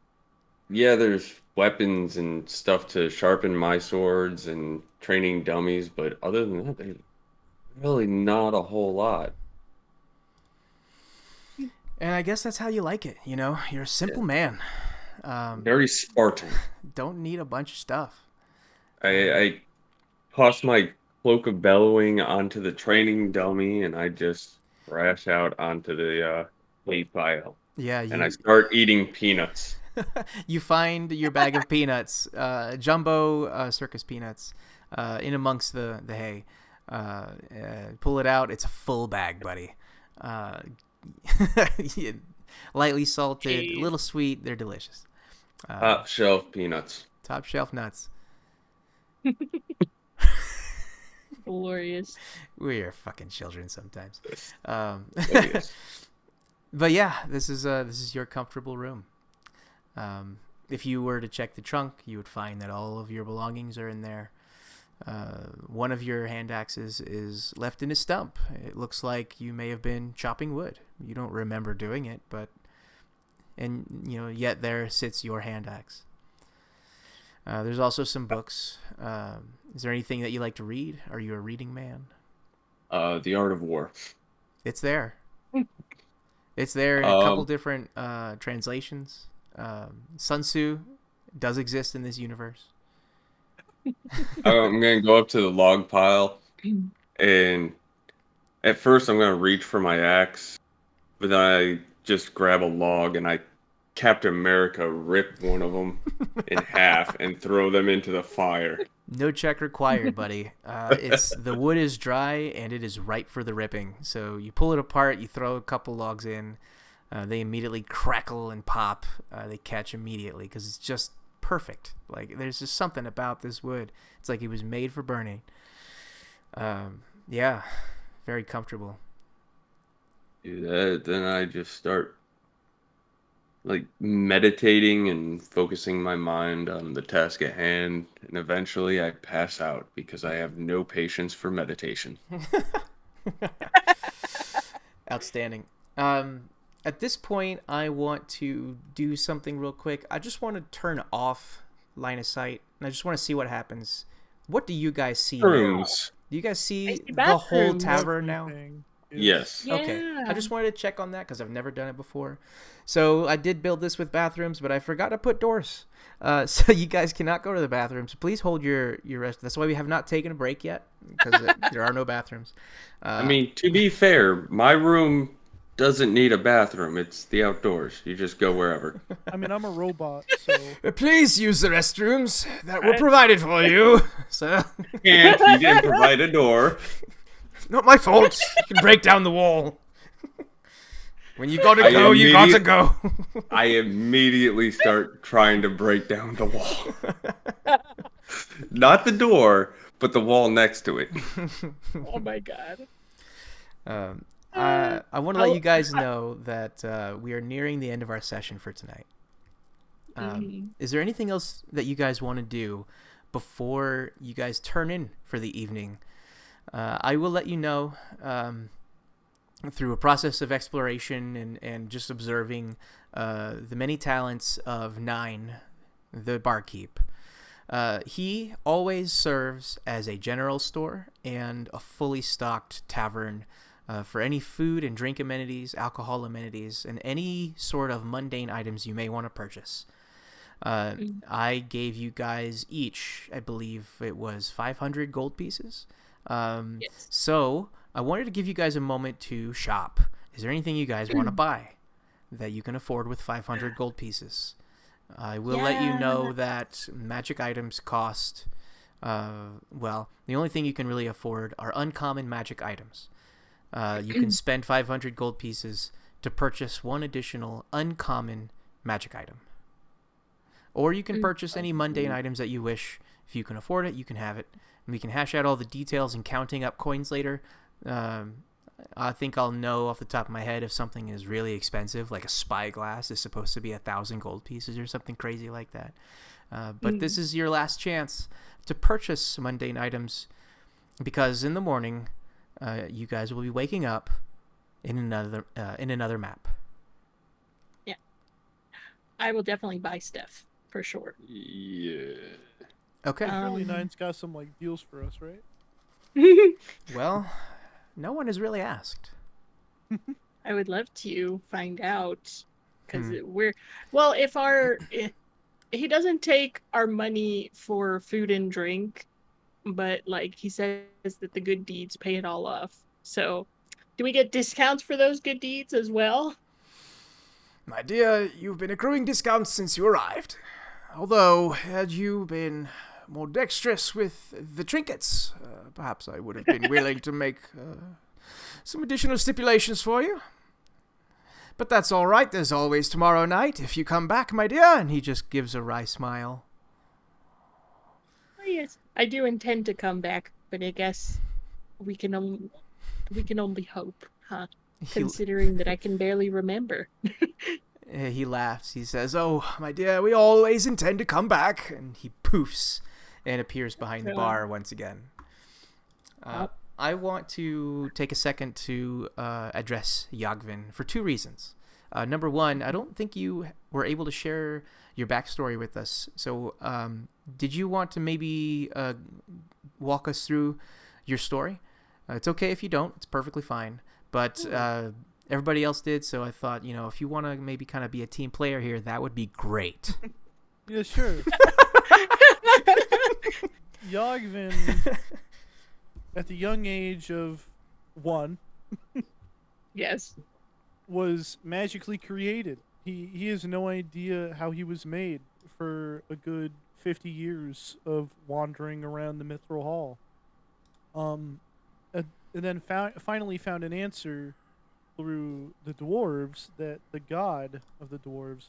yeah, there's weapons and stuff to sharpen my swords and training dummies, but other than that, there's really not a whole lot. And I guess that's how you like it, You're a simple man. Very Spartan. Don't need a bunch of stuff. I toss my cloak of bellowing onto the training dummy, and I just crash out onto the hay pile. Yeah, and I start eating peanuts. You find your bag of peanuts, jumbo circus peanuts, in amongst the hay. Pull it out. It's a full bag, buddy. Lightly salted, a little sweet. They're delicious. Top shelf peanuts. Top shelf nuts. Glorious. We are fucking children sometimes. Yes. But yeah, this is your comfortable room. If you were to check the trunk, you would find that all of your belongings are in there. One of your hand axes is left in a stump. It looks like you may have been chopping wood. You don't remember doing it, yet there sits your hand axe. There's also some books. Is there anything that you like to read? Are you a reading man? The Art of War. It's there. It's there in a couple different translations. Sun Tzu does exist in this universe. I'm going to go up to the log pile, and at first I'm going to reach for my axe, but then I just grab a log and I Captain America rip one of them in half and throw them into the fire. No check required, buddy. The wood is dry and it is ripe for the ripping. So you pull it apart, you throw a couple logs in, they immediately crackle and pop. They catch immediately because it's just perfect. Like there's just something about this wood. It's like it was made for burning. Yeah, very comfortable. Do that, then I just start like meditating and focusing my mind on the task at hand, and eventually I pass out because I have no patience for meditation. Outstanding. At this point, I want to do something real quick. I just want to turn off line of sight, and I just want to see what happens. What do you guys see now? Rooms. Do you guys see see the whole bathrooms. tavern now? Everything is- Yes. Okay. Yeah. I just wanted to check on that because I've never done it before. So I did build this with bathrooms, but I forgot to put doors. So you guys cannot go to the bathroom. So please hold your rest. That's why we have not taken a break yet, because there are no bathrooms. I mean, to be fair, my room doesn't need a bathroom. It's the outdoors. You just go wherever. I mean, I'm a robot, so Please use the restrooms that were provided for you. So And you didn't provide a door. not my fault. You can break down the wall. When you gotta I go, you gotta immediate- go. I immediately start trying to break down the wall. Not the door, but the wall next to it. Oh my god. I want to let you guys know that we are nearing the end of our session for tonight. Is there anything else that you guys want to do before you guys turn in for the evening? I will let you know through a process of exploration and just observing the many talents of Nine, the barkeep. He always serves as a general store and a fully stocked tavern for any food and drink amenities, alcohol amenities, and any sort of mundane items you may want to purchase. I gave you guys each, I believe it was 500 gold pieces. Yes. So I wanted to give you guys a moment to shop. Is there anything you guys want to buy that you can afford with 500 gold pieces? I will let you know that magic items cost, the only thing you can really afford are uncommon magic items. You can spend 500 gold pieces to purchase one additional uncommon magic item. Or you can purchase any mundane items that you wish. If you can afford it, you can have it. And we can hash out all the details and counting up coins later. I think I'll know off the top of my head if something is really expensive, like a spyglass is supposed to be 1,000 gold pieces or something crazy like that. But this is your last chance to purchase mundane items, because in the morning, you guys will be waking up in another map. Yeah. I will definitely buy stuff for sure. Yeah. Okay. Surely Nine's got some like deals for us, right? Well, no one has really asked. I would love to find out because he doesn't take our money for food and drink, but like he says that the good deeds pay it all off. So, do we get discounts for those good deeds as well? My dear, you've been accruing discounts since you arrived. Although, had you been more dexterous with the trinkets, perhaps I would have been willing to make some additional stipulations for you. But that's all right. There's always tomorrow night if you come back, my dear. And he just gives a wry smile. Oh, yes, I do intend to come back, but I guess we can only hope, huh? Considering that I can barely remember. He laughs. He says, "Oh, my dear, we always intend to come back." And he poofs and appears behind the bar once again. I want to take a second to address Yagvin for two reasons. Number one, I don't think you were able to share your backstory with us. So did you want to maybe walk us through your story? It's okay if you don't. It's perfectly fine. But everybody else did, so I thought, if you want to maybe kind of be a team player here, that would be great. Yeah, sure. Yagvin, at the young age of 1, Yes. was magically created. He has no idea how he was made for a good 50 years of wandering around the Mithril Hall. And then finally found an answer through the dwarves that the god of the dwarves,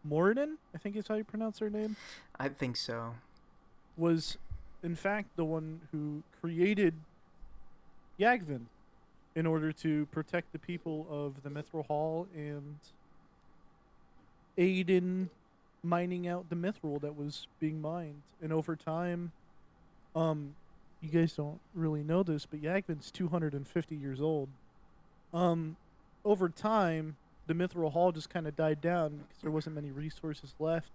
Moradin, I think is how you pronounce her name, I think so. was in fact the one who created Yagvin in order to protect the people of the Mithril Hall and aid in mining out the mithril that was being mined. And over time, you guys don't really know this, but Yagvin's 250 years old. Over time, the Mithril Hall just kind of died down because there wasn't many resources left.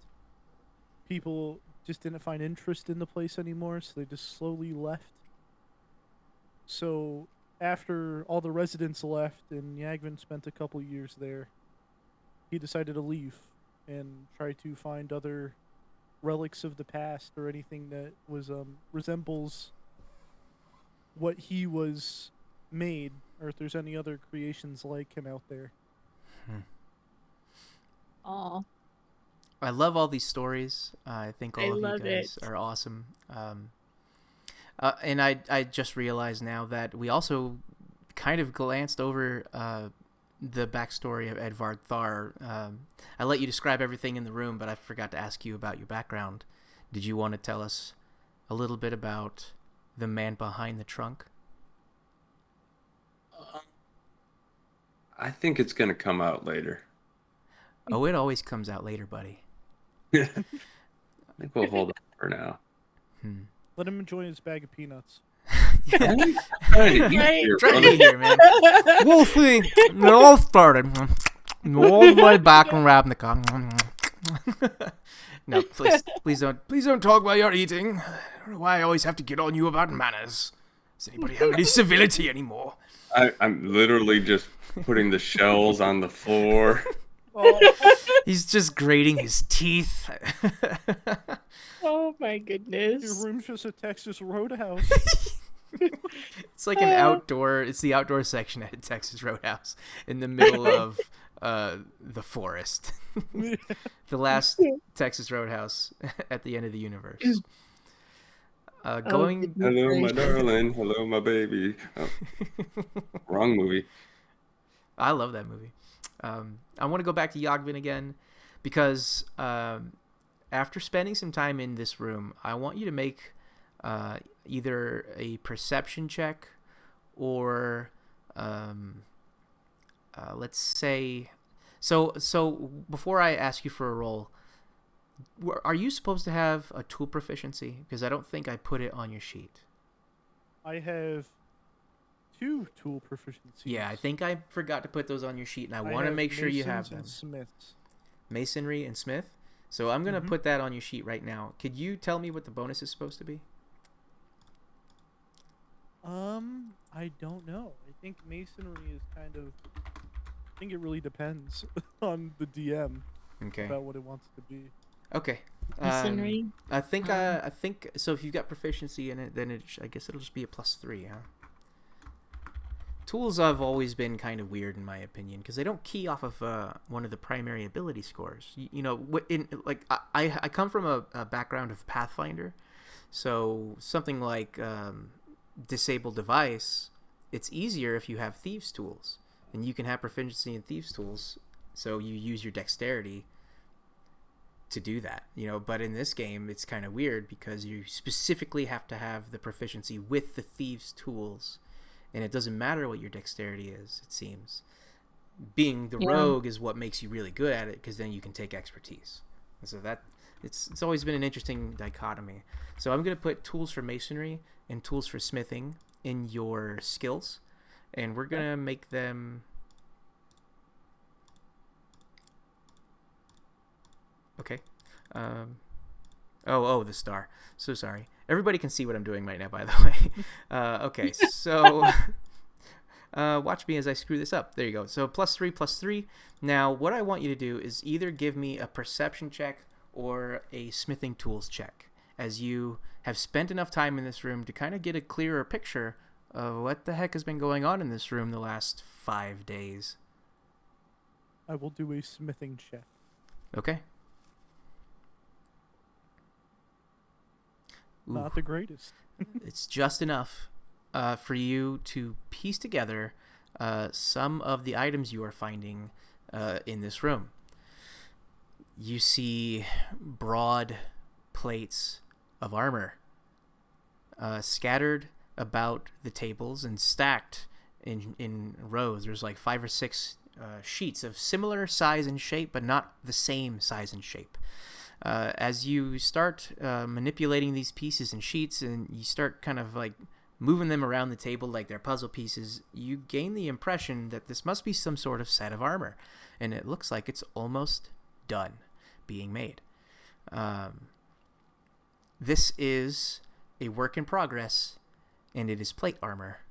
People just didn't find interest in the place anymore, so they just slowly left. So after all the residents left and Yagvin spent a couple years there, he decided to leave and try to find other relics of the past or anything that was resembles what he was made, or if there's any other creations like him out there. Aw. I love all these stories. I think all I of you love guys it. are awesome. And I just realized now that we also kind of glanced over the backstory of Edvard Thar. I let you describe everything in the room, but I forgot to ask you about your background. Did you want to tell us a little bit about the man behind the trunk? I think it's going to come out later. Oh, it always comes out later, buddy. I think we'll hold on for now. Let him enjoy his bag of peanuts. Yeah. Trying to eat here, Trying to brother. eat here, man. We'll see. It all started all the way back in Ravnica. No, please don't talk while you're eating. I don't know why I always have to get on you about manners. Does anybody have any civility anymore? I'm literally just putting the shells on the floor. He's just grating his teeth. Oh my Your goodness. room's just a Texas Roadhouse. It's like it's the outdoor section at Texas Roadhouse in the middle of the forest. The last Texas Roadhouse at the end of the universe. Going. Hello, my darling. Hello, my baby. Oh, wrong movie. I love that movie. I want to go back to Yagvin again because after spending some time in this room, I want you to make either a perception check or let's say so before I ask you for a roll, are you supposed to have a tool proficiency? Because I don't think I put it on your sheet. I have 2 tool proficiencies. Yeah, I think I forgot to put those on your sheet, and I want to have make sure you have Masons them. and Smiths. Masonry and Smith. So I'm going to put that on your sheet right now. Could you tell me what the bonus is supposed to be? I don't know. I think Masonry is kind of... I think it really depends on the DM Okay. about what it wants to be. Okay. Masonry. I think so. If you've got proficiency in it, then I guess it'll just be a +3, huh? Tools have always been kind of weird in my opinion because they don't key off of one of the primary ability scores. I come from a background of Pathfinder, so something like disable device, it's easier if you have thieves tools, and you can have proficiency in thieves tools, so you use your dexterity to do that, but in this game it's kind of weird because you specifically have to have the proficiency with the thieves tools, and it doesn't matter what your dexterity is. It seems being the rogue is what makes you really good at it, because then you can take expertise. And so It's always been an interesting dichotomy. So I'm going to put tools for masonry and tools for smithing in your skills, and we're going to make them... Okay. The star. So sorry. Everybody can see what I'm doing right now, by the way. Okay, so... watch me as I screw this up. There you go. So +3, +3. Now, what I want you to do is either give me a perception check or a smithing tools check, as you have spent enough time in this room to kind of get a clearer picture of what the heck has been going on in this room the last 5 days. I will do a smithing check. Okay. Ooh. Not the greatest. It's just enough for you to piece together some of the items you are finding in this room. You see broad plates of armor scattered about the tables and stacked in rows. There's like 5 or 6 sheets of similar size and shape, but not the same size and shape. As you start manipulating these pieces and sheets, and you start kind of like moving them around the table like they're puzzle pieces, you gain the impression that this must be some sort of set of armor, and it looks like it's almost done being made. This is a work in progress, and it is plate armor.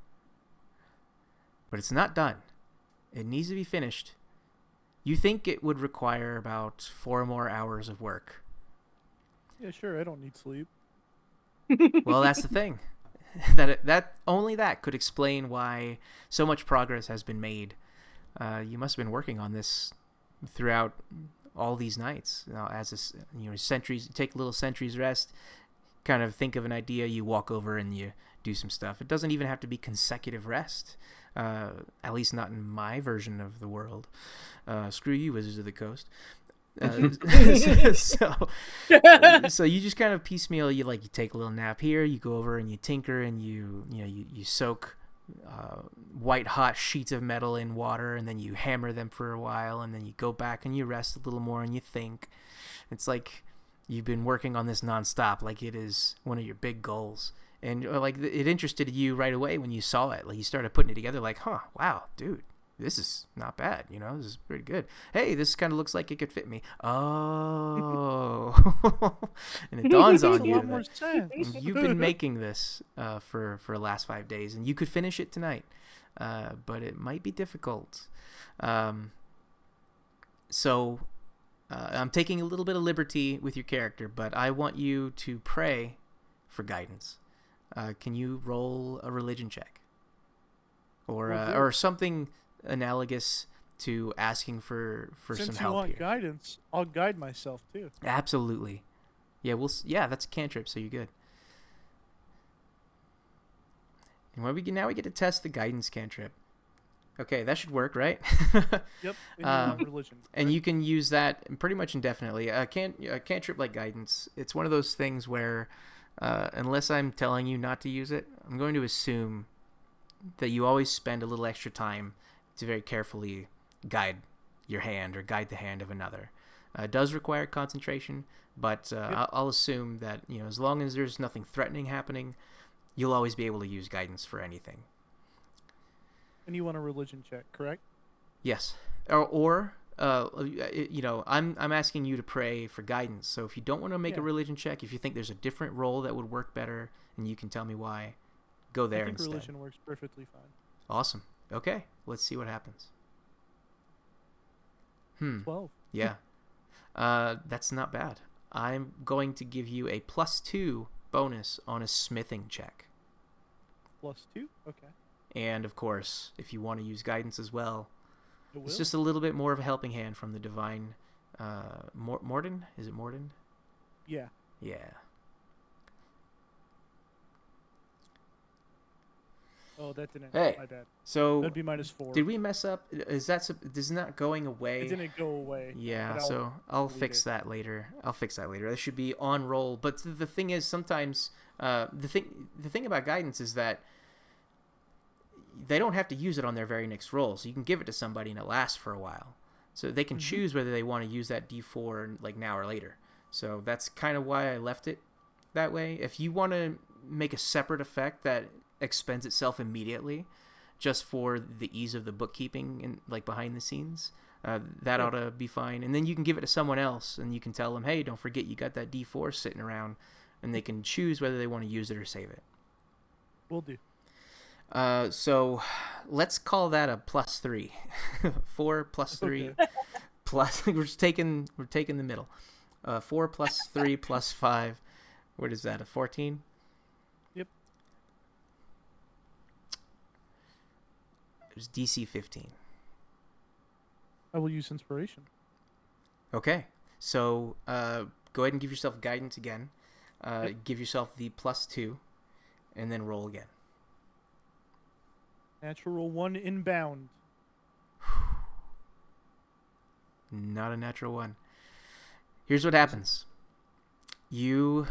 But it's not done. It needs to be finished. You think it would require about 4 more hours of work. Yeah, sure. I don't need sleep. Well, that's the thing. That only that could explain why so much progress has been made. You must have been working on this throughout all these nights. As sentries, take a little sentry's rest, kind of think of an idea, you walk over and you do some stuff. It doesn't even have to be consecutive rest. At least not in my version of the world. Screw you, Wizards of the Coast. So you just kind of piecemeal. You take a little nap here. You go over and you tinker and you soak white hot sheets of metal in water, and then you hammer them for a while, and then you go back and you rest a little more and you think. It's like you've been working on this nonstop, like it is one of your big goals. And like it interested you right away when you saw it. Like you started putting it together, like, wow, dude, this is not bad. This is pretty good. Hey, this kind of looks like it could fit me. Oh, and it dawns on you that you've been making this for the last 5 days, and you could finish it tonight, but it might be difficult. So I'm taking a little bit of liberty with your character, but I want you to pray for guidance. Can you roll a religion check, or something analogous to asking for some help here? Since you want guidance, I'll guide myself too. Absolutely. Yeah, that's a cantrip, so you're good. And now we get to test the guidance cantrip. Okay, that should work, right? Yep. And you want religion. And you can use that pretty much indefinitely. A cantrip like guidance, it's one of those things where unless I'm telling you not to use it, I'm going to assume that you always spend a little extra time to very carefully guide your hand or guide the hand of another. It does require concentration, but I'll assume that as long as there's nothing threatening happening, you'll always be able to use guidance for anything. And you want a religion check, correct? Yes, I'm asking you to pray for guidance. So if you don't want to make a religion check, if you think there's a different role that would work better, and you can tell me why, go there instead. I think religion works perfectly fine. Awesome. Okay, let's see what happens. 12. Yeah. That's not bad. I'm going to give you a +2 bonus on a smithing check. +2? Okay. And of course, if you want to use guidance as well, It it's will? just a little bit more of a helping hand from the divine Morden? Is it Morden? Yeah. Yeah. Oh, that didn't. Hey. My bad. So That'd be -4. did we mess up? Is not going away? It didn't go away. Yeah, but so I'll delete fix it. that later. That should be on roll. But the thing is, sometimes the thing about guidance is that they don't have to use it on their very next roll. So you can give it to somebody and it lasts for a while. So they can choose whether they want to use that D4 like now or later. So that's kind of why I left it that way. If you want to make a separate effect that expends itself immediately, just for the ease of the bookkeeping and like behind the scenes, that ought to be fine. And then you can give it to someone else, and you can tell them, hey, don't forget you got that D4 sitting around, and they can choose whether they want to use it or save it. Will do. So let's call that a +3. 4 plus 3 Okay. plus. we're taking the middle. 4 plus 3 plus 5. What is that? A 14? Yep. It was DC 15. I will use inspiration. Okay, so go ahead and give yourself guidance again. Give yourself the +2, and then roll again. Natural 1 inbound. Not a natural 1. Here's what happens. You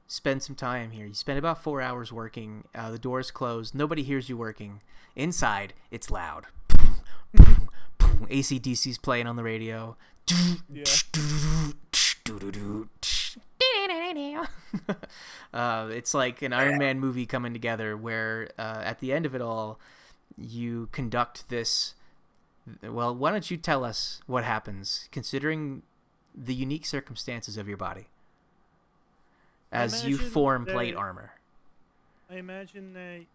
spend some time here. You spend about 4 hours working. The door's closed. Nobody hears you working. Inside, it's loud. AC/DC's playing on the radio. Yeah. It's like an Iron Man movie coming together where at the end of it all, you conduct this. Well, why don't you tell us what happens, considering the unique circumstances of your body as you form plate armor? I imagine that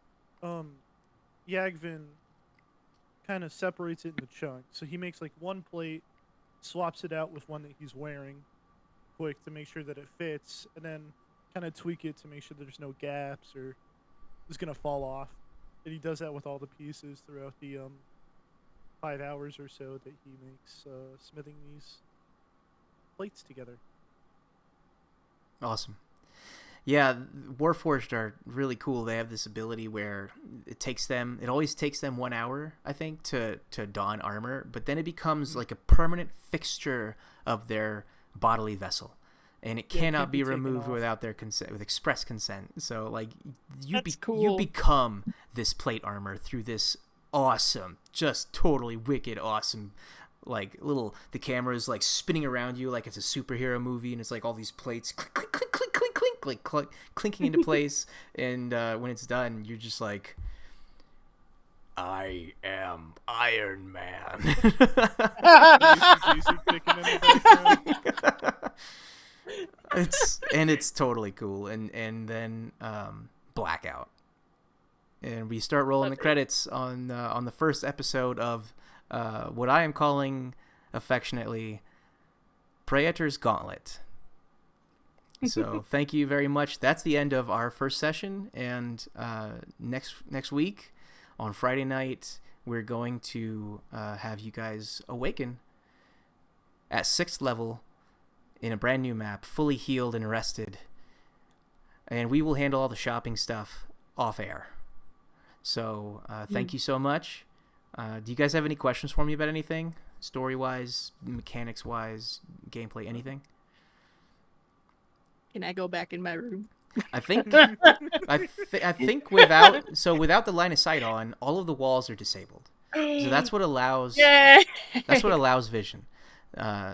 Yagvin kind of separates it into chunks. So he makes like one plate, swaps it out with one that he's wearing quick to make sure that it fits, and then kind of tweak it to make sure there's no gaps or it's going to fall off. And he does that with all the pieces throughout the 5 hours or so that he makes smithing these plates together. Awesome. Yeah, Warforged are really cool. They have this ability where it always takes them 1 hour, I think, to don armor, but then it becomes like a permanent fixture of their bodily vessel, and it cannot be removed without their consent, with express consent. So like you become this plate armor through this awesome, just totally wicked awesome, like the camera is like spinning around you like it's a superhero movie, and it's like all these plates click click click click click click like clinking into place, and when it's done, you're just like, I am Iron Man. It's totally cool, and then blackout, and we start rolling the credits on the first episode of what I am calling affectionately Praetor's Gauntlet. So thank you very much. That's the end of our first session, and next week on Friday night we're going to have you guys awaken at 6th level in a brand new map, fully healed and rested, and we will handle all the shopping stuff off air. So thank you so much. Do you guys have any questions for me about anything, story-wise, mechanics-wise, gameplay, anything? Can I go back in my room? I think without the line of sight on, all of the walls are disabled. So that's what allows vision.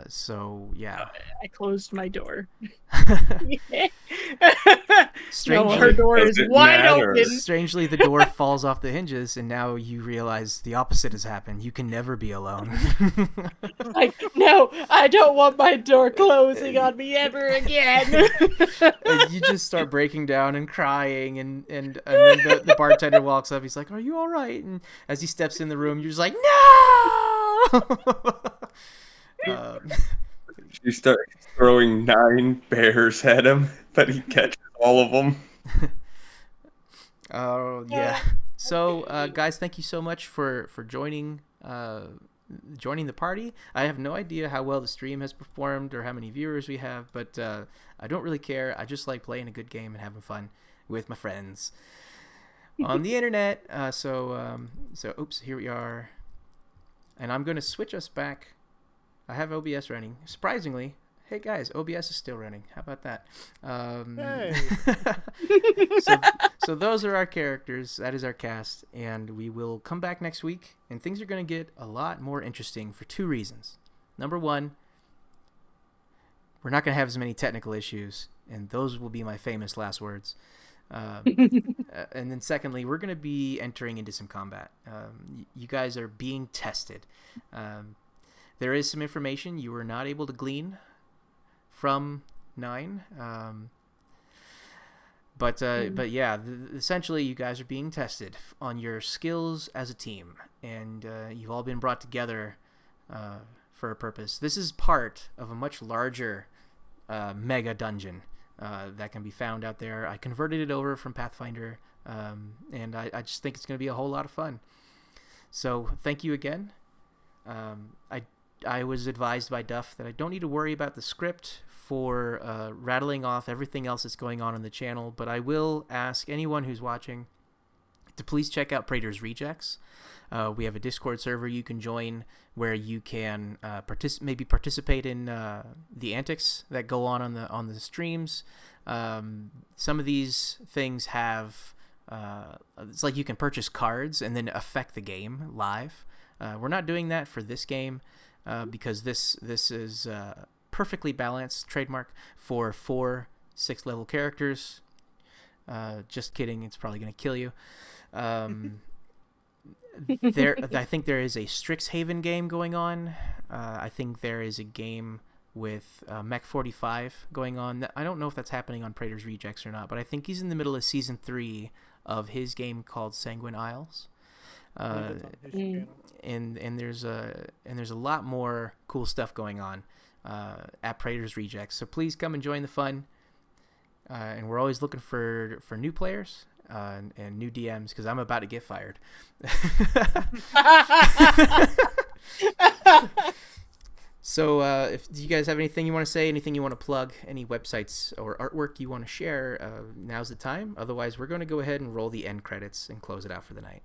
So yeah. I closed my door. Strangely, no, her door is wide open. Strangely, the door falls off the hinges, and now you realize the opposite has happened. You can never be alone. Like, no, I don't want my door closing on me ever again. And you just start breaking down and crying, and then the bartender walks up. He's like, "Are you all right?" And as he steps in the room, you're just like, "No!" She starts throwing 9 bears at him, but he catches all of them. Oh yeah. So guys, thank you so much for joining the party. I have no idea how well the stream has performed or how many viewers we have, but I don't really care. I just like playing a good game and having fun with my friends on the internet. So oops, here we are, and I'm going to switch us back. I have OBS running. Surprisingly, hey guys, OBS is still running. How about that? Hey. So those are our characters. That is our cast, and we will come back next week, and things are going to get a lot more interesting for 2 reasons. Number 1, we're not going to have as many technical issues, and those will be my famous last words. And then secondly, we're going to be entering into some combat. You guys are being tested. There is some information you were not able to glean from 9. But yeah, essentially you guys are being tested on your skills as a team, and you've all been brought together for a purpose. This is part of a much larger mega dungeon that can be found out there. I converted it over from Pathfinder, and I just think it's going to be a whole lot of fun. So thank you again. I was advised by Duff that I don't need to worry about the script for rattling off everything else that's going on the channel, but I will ask anyone who's watching to please check out Praetor's Rejects. We have a Discord server you can join where you can participate in the antics that go on the streams. Some of these things have it's like you can purchase cards and then affect the game live. We're not doing that for this game because this is perfectly balanced trademark for 4 6th level characters. Just kidding, it's probably going to kill you. I think there is a Strixhaven game going on. I think there is a game with Mech 45 going on. I don't know if that's happening on Praetor's Rejects or not, but I think he's in the middle of season 3 of his game called Sanguine Isles. And there's a lot more cool stuff going on at Praetor's Rejects. So please come and join the fun. And we're always looking for new players and new DMs because I'm about to get fired. So if you guys have anything you want to say, anything you want to plug, any websites or artwork you want to share, now's the time. Otherwise, we're going to go ahead and roll the end credits and close it out for the night.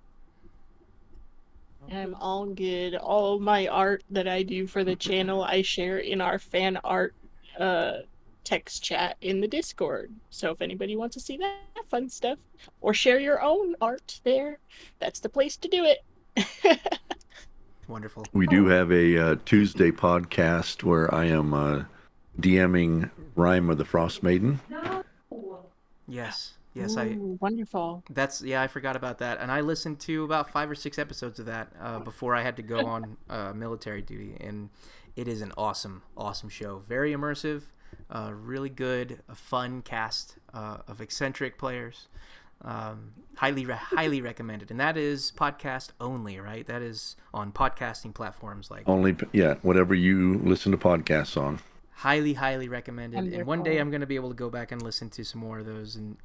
I'm all good. All my art that I do for the channel, I share in our fan art text chat in the Discord. So if anybody wants to see that fun stuff or share your own art there, that's the place to do it. Wonderful. We do have a Tuesday podcast where I am DMing Rime of the Frost Maiden. Yes. Ooh, wonderful. I forgot about that, and I listened to about 5 or 6 episodes of that before I had to go on military duty, and it is an awesome show. Very immersive, really good, a fun cast of eccentric players. Highly recommended, and that is podcast only, right? That is on podcasting platforms like only, yeah, whatever you listen to podcasts on. Highly recommended. Wonderful. And one day I'm going to be able to go back and listen to some more of those, and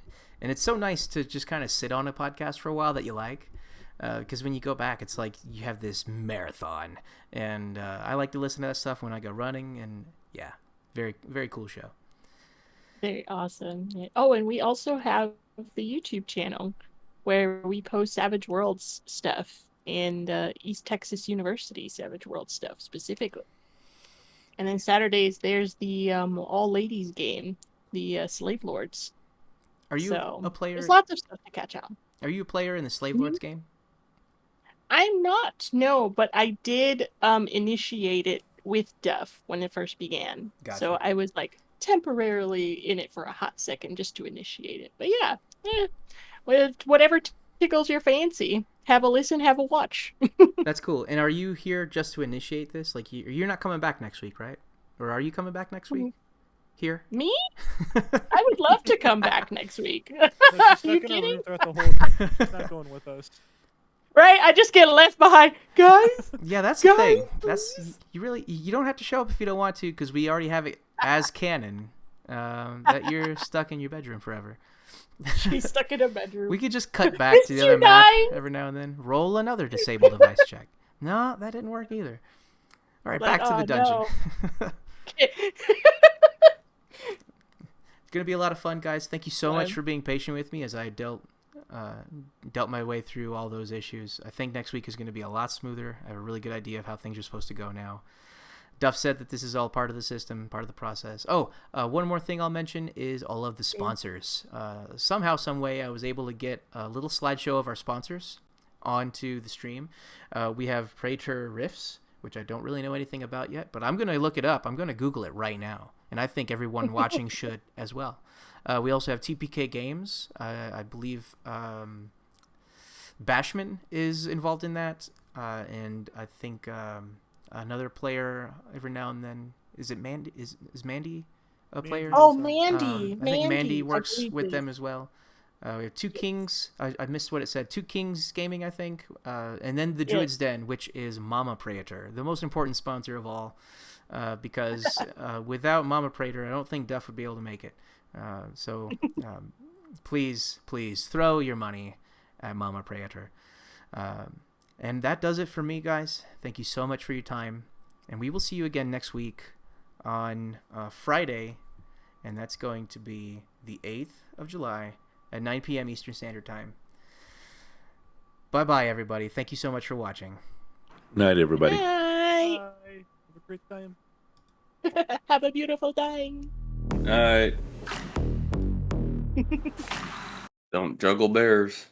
it's so nice to just kind of sit on a podcast for a while that you like, because when you go back, it's like you have this marathon, and I like to listen to that stuff when I go running, and yeah, very cool show. Very awesome. Yeah. Oh, and we also have the YouTube channel where we post Savage Worlds stuff and East Texas University Savage Worlds stuff specifically. And then Saturdays there's the all ladies game, the Slave Lords. Are you a player? There's lots of stuff to catch on. Are you a player in the Slave Lords game? I'm not, no, but I did initiate it with Duff when it first began. Gotcha. So I was like temporarily in it for a hot second just to initiate it. But yeah, with whatever tickles your fancy, have a listen, have a watch. That's cool. And are you here just to initiate this? Like you're not coming back next week, right? Or are you coming back next week? Here? Me? I would love to come back next week. You kidding? Throughout the whole time. She's not going with us. Right? I just get left behind. Guys? Yeah, that's the thing. That's you don't have to show up if you don't want to, because we already have it as canon that you're stuck in your bedroom forever. She's stuck in a bedroom. We could just cut back to the other map every now and then. Roll another disable device check. No, that didn't work either. All right, back to the dungeon. No. It's going to be a lot of fun, guys. Thank you so much for being patient with me as I dealt my way through all those issues. I think next week is going to be a lot smoother. I have a really good idea of how things are supposed to go now. Duff said that this is all part of the system, part of the process. One more thing I'll mention is all of the sponsors. Somehow, some way, I was able to get a little slideshow of our sponsors onto the stream. We have Praetor Riffs, which I don't really know anything about yet, but I'm going to look it up. I'm going to Google it right now and I think everyone watching should as well. We also have TPK Games. I believe Bashman is involved in that, and I think another player every now and then. Is it Mandy? Is Mandy a player? Oh, Mandy. Mandy. I think Mandy I works believe with it. them as well. We have Two Kings. I missed what it said. Two Kings Gaming, I think. And then the Druid's Den, which is Mama Praetor, the most important sponsor of all. Because without Mama Praetor, I don't think Duff would be able to make it. So please throw your money at Mama Praetor. And that does it for me, guys. Thank you so much for your time. And we will see you again next week on Friday. And that's going to be the 8th of July at 9 p.m. Eastern Standard Time. Bye-bye, everybody. Thank you so much for watching. Night, everybody. Bye. Bye. Have a great time. Have a beautiful day. Don't juggle bears.